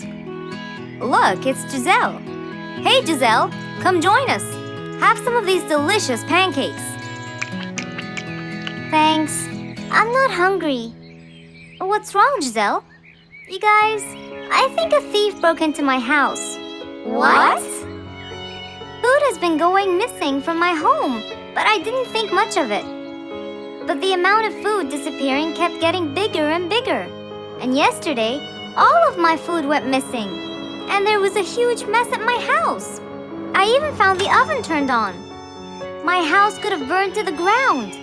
Look, it's Giselle. Hey, Giselle, come join us. Have some of these delicious pancakes. Thanks. I'm not hungry. What's wrong, Giselle? You guys, I think a thief broke into my house. What? Food has been going missing from my home, but I didn't think much of it. But the amount of food disappearing kept getting bigger and bigger. And yesterday, all of my food went missing. And there was a huge mess at my house. I even found the oven turned on. My house could have burned to the ground.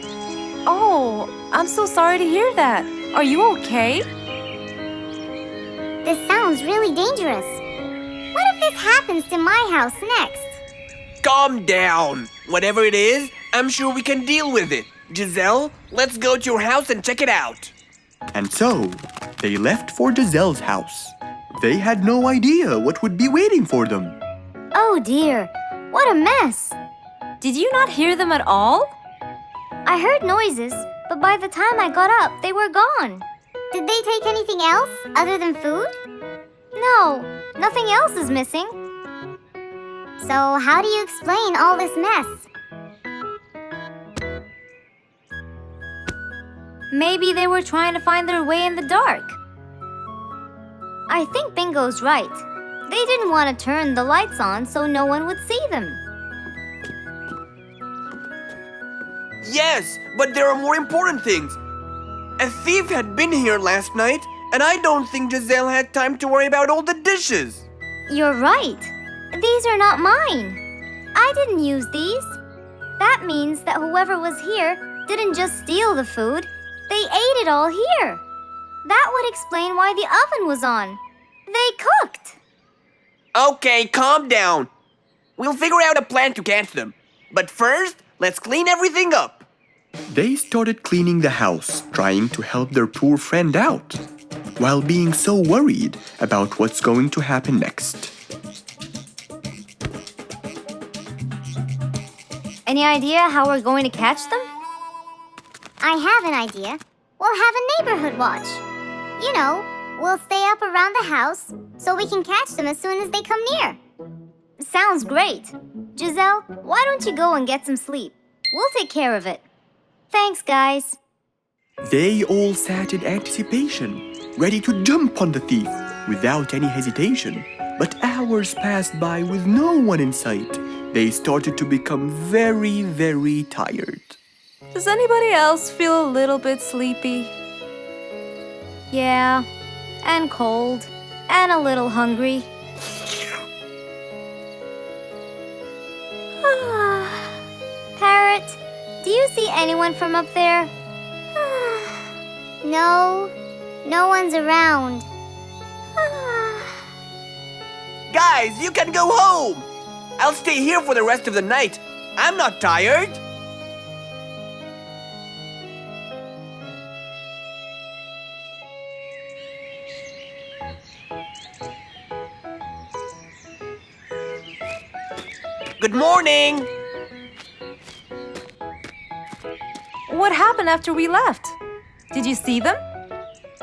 Oh, I'm so sorry to hear that. Are you okay? This sounds really dangerous. What if this happens to my house next? Calm down. Whatever it is, I'm sure we can deal with it. Giselle, let's go to your house and check it out. And so, they left for Giselle's house. They had no idea what would be waiting for them. Oh dear, what a mess. Did you not hear them at all? I heard noises, but by the time I got up, they were gone. Did they take anything else other than food? No, nothing else is missing. So how do you explain all this mess? Maybe they were trying to find their way in the dark. I think Bingo's right. They didn't want to turn the lights on so no one would see them. Yes, but there are more important things. A thief had been here last night, and I don't think Giselle had time to worry about all the dishes. You're right. These are not mine. I didn't use these. That means that whoever was here didn't just steal the food. They ate it all here. That would explain why the oven was on. They cooked. Okay, calm down. We'll figure out a plan to catch them. But first, let's clean everything up. They started cleaning the house, trying to help their poor friend out, while being so worried about what's going to happen next. Any idea how we're going to catch them? I have an idea. We'll have a neighborhood watch. You know, we'll stay up around the house so we can catch them as soon as they come near. Sounds great. Giselle, why don't you go and get some sleep? We'll take care of it. Thanks, guys. They all sat in anticipation, ready to jump on the thief without any hesitation. But hours passed by with no one in sight. They started to become very, very tired. Does anybody else feel a little bit sleepy? Yeah, and cold, and a little hungry. Parrot, do you see anyone from up there? No, no one's around. Guys, you can go home. I'll stay here for the rest of the night. I'm not tired. Good morning. What happened after we left? Did you see them?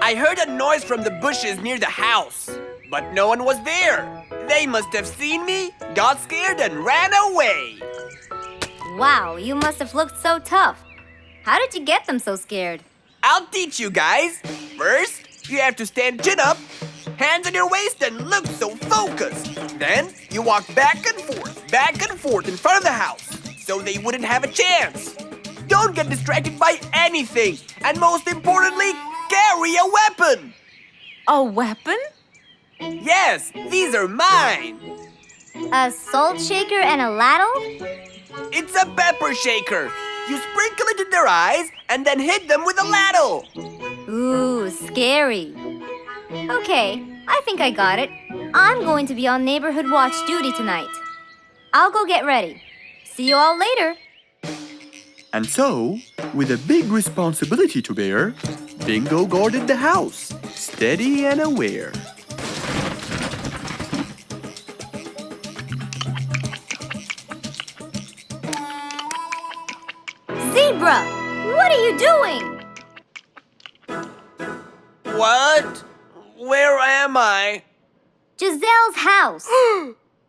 I heard a noise from the bushes near the house, but no one was there. They must have seen me, got scared, and ran away. Wow, you must have looked so tough. How did you get them so scared? I'll teach you guys. First, you have to stand chin up, hands on your waist, and look so focused. Then, you walk back and forth in front of the house, so they wouldn't have a chance. Don't get distracted by anything, and most importantly, carry a weapon. A weapon? Yes, these are mine. A salt shaker and a ladle? It's a pepper shaker. You sprinkle it in their eyes and then hit them with a ladle. Ooh, scary. Okay, I think I got it. I'm going to be on neighborhood watch duty tonight. I'll go get ready. See you all later. And so, with a big responsibility to bear, Bingo guarded the house, steady and aware. Zebra, what are you doing? What? Where am I? Giselle's house.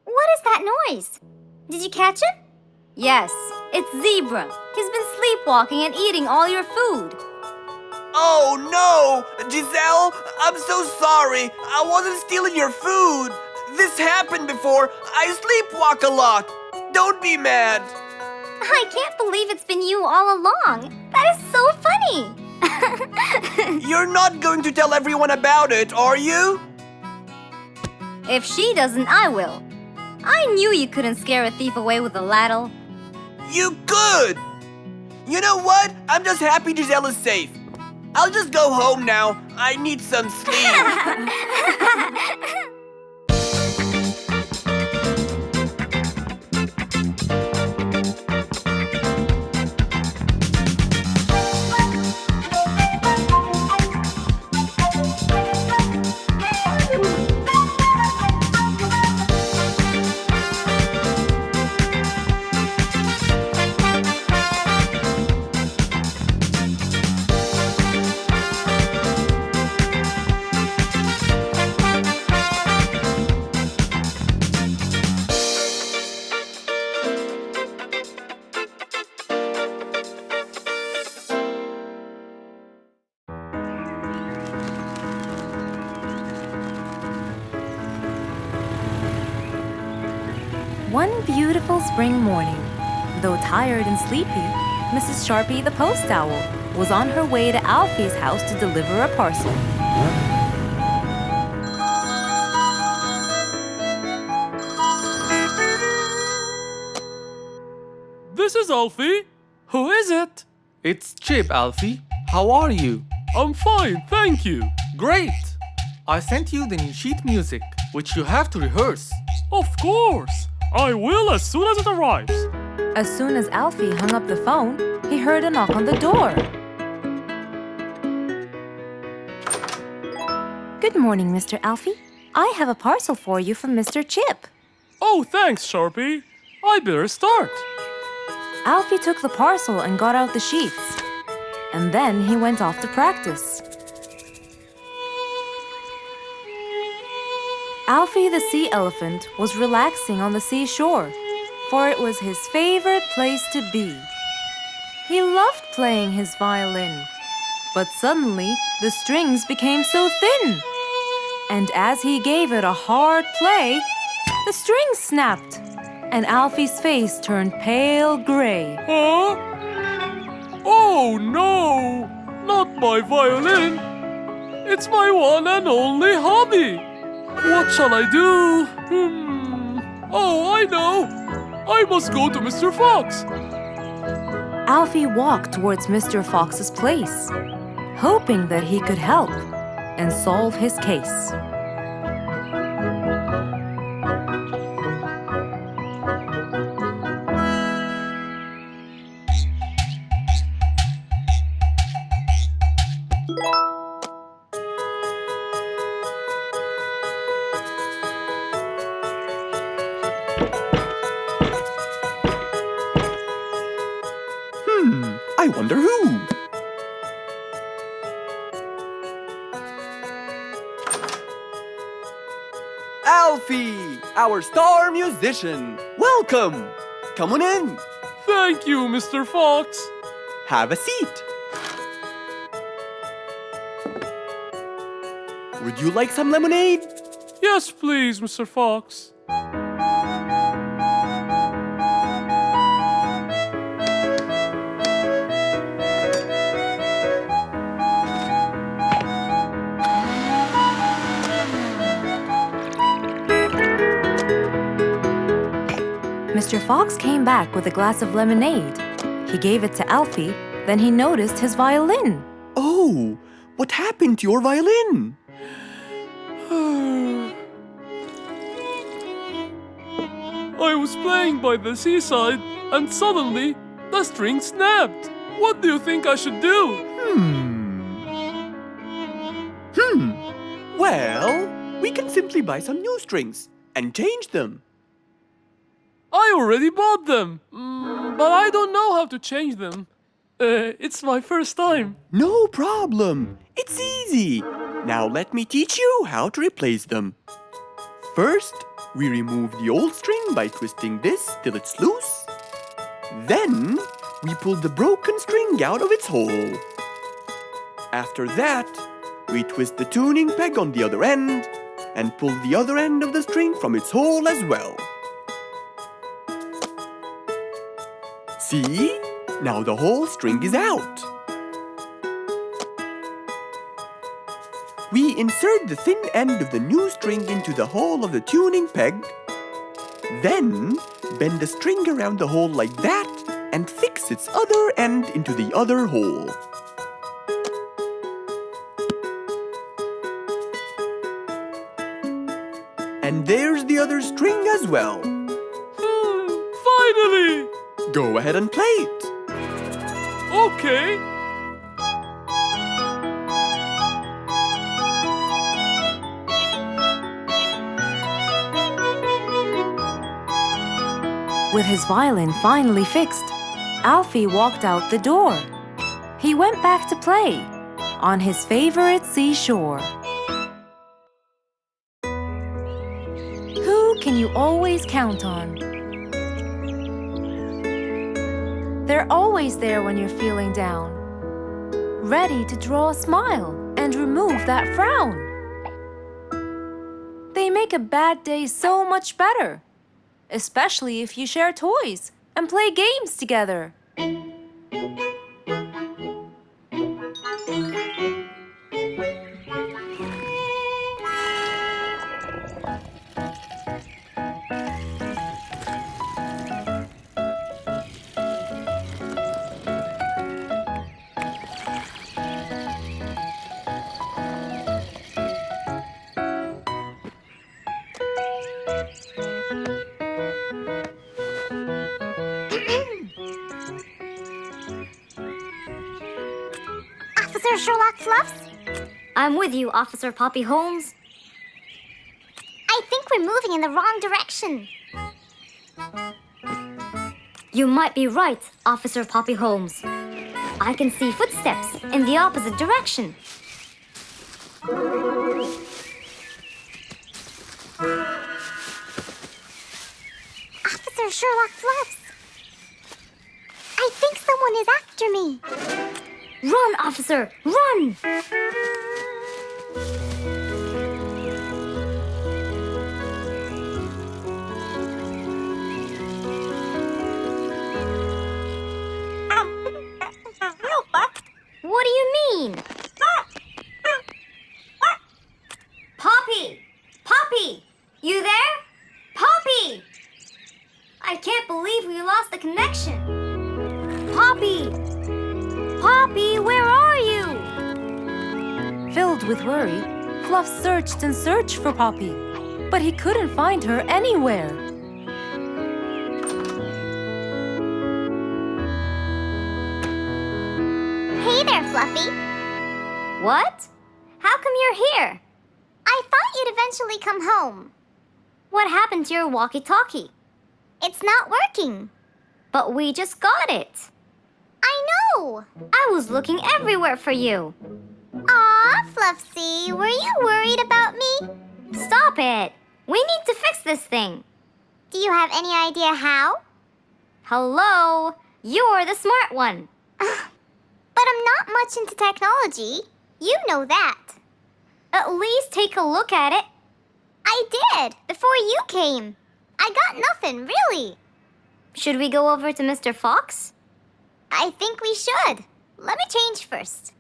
What is that noise? Did you catch it? Yes, it's Zebra. He's been sleepwalking and eating all your food. Oh no! Giselle, I'm so sorry. I wasn't stealing your food. This happened before. I sleepwalk a lot. Don't be mad. I can't believe it's been you all along. That is so funny. You're not going to tell everyone about it, are you? If she doesn't, I will. I knew you couldn't scare a thief away with a ladle. You could! You know what? I'm just happy Giselle is safe. I'll just go home now. I need some sleep. One beautiful spring morning, though tired and sleepy, Mrs. Sharpie the post owl was on her way to Alfie's house to deliver a parcel. This is Alfie. Who is it? It's Chip, Alfie. How are you? I'm fine, thank you. Great! I sent you the new sheet music, which you have to rehearse. Of course. I will as soon as it arrives. As soon as Alfie hung up the phone, he heard a knock on the door. Good morning, Mr. Alfie. I have a parcel for you from Mr. Chip. Oh, thanks, Sharpie. I better start. Alfie took the parcel and got out the sheets. And then he went off to practice. Alfie the sea elephant was relaxing on the seashore, for it was his favorite place to be. He loved playing his violin, but suddenly the strings became so thin. And as he gave it a hard play, the strings snapped, and Alfie's face turned pale gray. Huh? Oh no! Not my violin! It's my one and only hobby! What shall I do? Oh, I know! I must go to Mr. Fox! Alfie walked towards Mr. Fox's place, hoping that he could help and solve his case. I wonder who? Alfie, our star musician. Welcome. Come on in. Thank you, Mr. Fox. Have a seat. Would you like some lemonade? Yes, please, Mr. Fox. Mr. Fox came back with a glass of lemonade. He gave it to Alfie, then he noticed his violin. Oh, what happened to your violin? I was playing by the seaside and suddenly the string snapped. What do you think I should do? Well, we can simply buy some new strings and change them. I already bought them, but I don't know how to change them. It's my first time. No problem. It's easy. Now let me teach you how to replace them. First, we remove the old string by twisting this till it's loose. Then, we pull the broken string out of its hole. After that, we twist the tuning peg on the other end and pull the other end of the string from its hole as well. See? Now the whole string is out. We insert the thin end of the new string into the hole of the tuning peg. Then, bend the string around the hole like that and fix its other end into the other hole. And there's the other string as well. Finally! Go ahead and play it. Okay. With his violin finally fixed, Alfie walked out the door. He went back to play on his favorite seashore. Who can you always count on? They're always there when you're feeling down, ready to draw a smile and remove that frown. They make a bad day so much better, especially if you share toys and play games together. Officer Sherlock Fluffs? I'm with you, Officer Poppy Holmes. I think we're moving in the wrong direction. You might be right, Officer Poppy Holmes. I can see footsteps in the opposite direction. Officer Sherlock Fluffs. I think someone is after me. Run, officer! Run! What do you mean? Poppy! Poppy! You there? Poppy! I can't believe we lost the connection. Poppy! Poppy, where are you? Filled with worry, Fluff searched and searched for Poppy, but he couldn't find her anywhere. Hey there, Fluffy. What? How come you're here? I thought you'd eventually come home. What happened to your walkie-talkie? It's not working. But we just got it. I know! I was looking everywhere for you. Aw, Fluffsy, were you worried about me? Stop it! We need to fix this thing. Do you have any idea how? Hello? You're the smart one. But I'm not much into technology. You know that. At least take a look at it. I did, before you came. I got nothing, really. Should we go over to Mr. Fox? I think we should. Let me change first.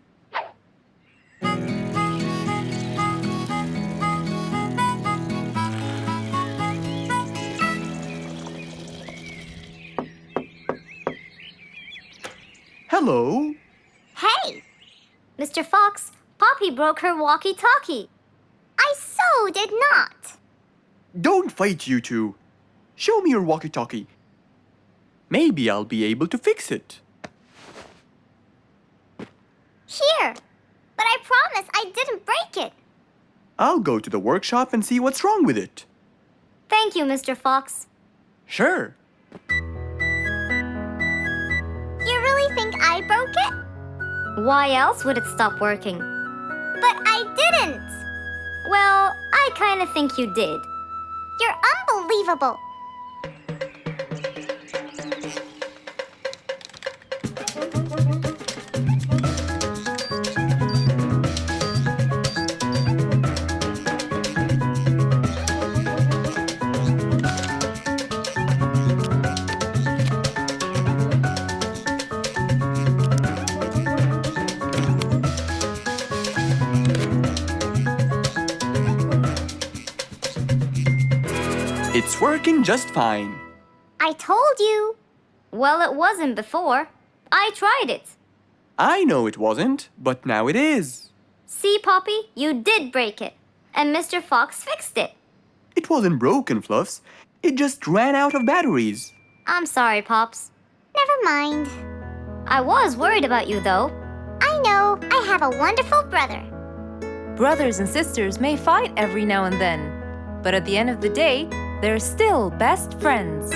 Hello. Hey! Mr. Fox, Poppy broke her walkie-talkie. I so did not. Don't fight, you two. Show me your walkie-talkie. Maybe I'll be able to fix it. Here. But I promise I didn't break it. I'll go to the workshop and see what's wrong with it. Thank you, Mr. Fox. Sure. You really think I broke it? Why else would it stop working? But I didn't. Well, I kind of think you did. You're unbelievable. It's working just fine. I told you. Well, it wasn't before. I tried it. I know it wasn't, but now it is. See, Poppy, you did break it. And Mr. Fox fixed it. It wasn't broken, Fluffs. It just ran out of batteries. I'm sorry, Pops. Never mind. I was worried about you, though. I know. I have a wonderful brother. Brothers and sisters may fight every now and then, but at the end of the day, they're still best friends.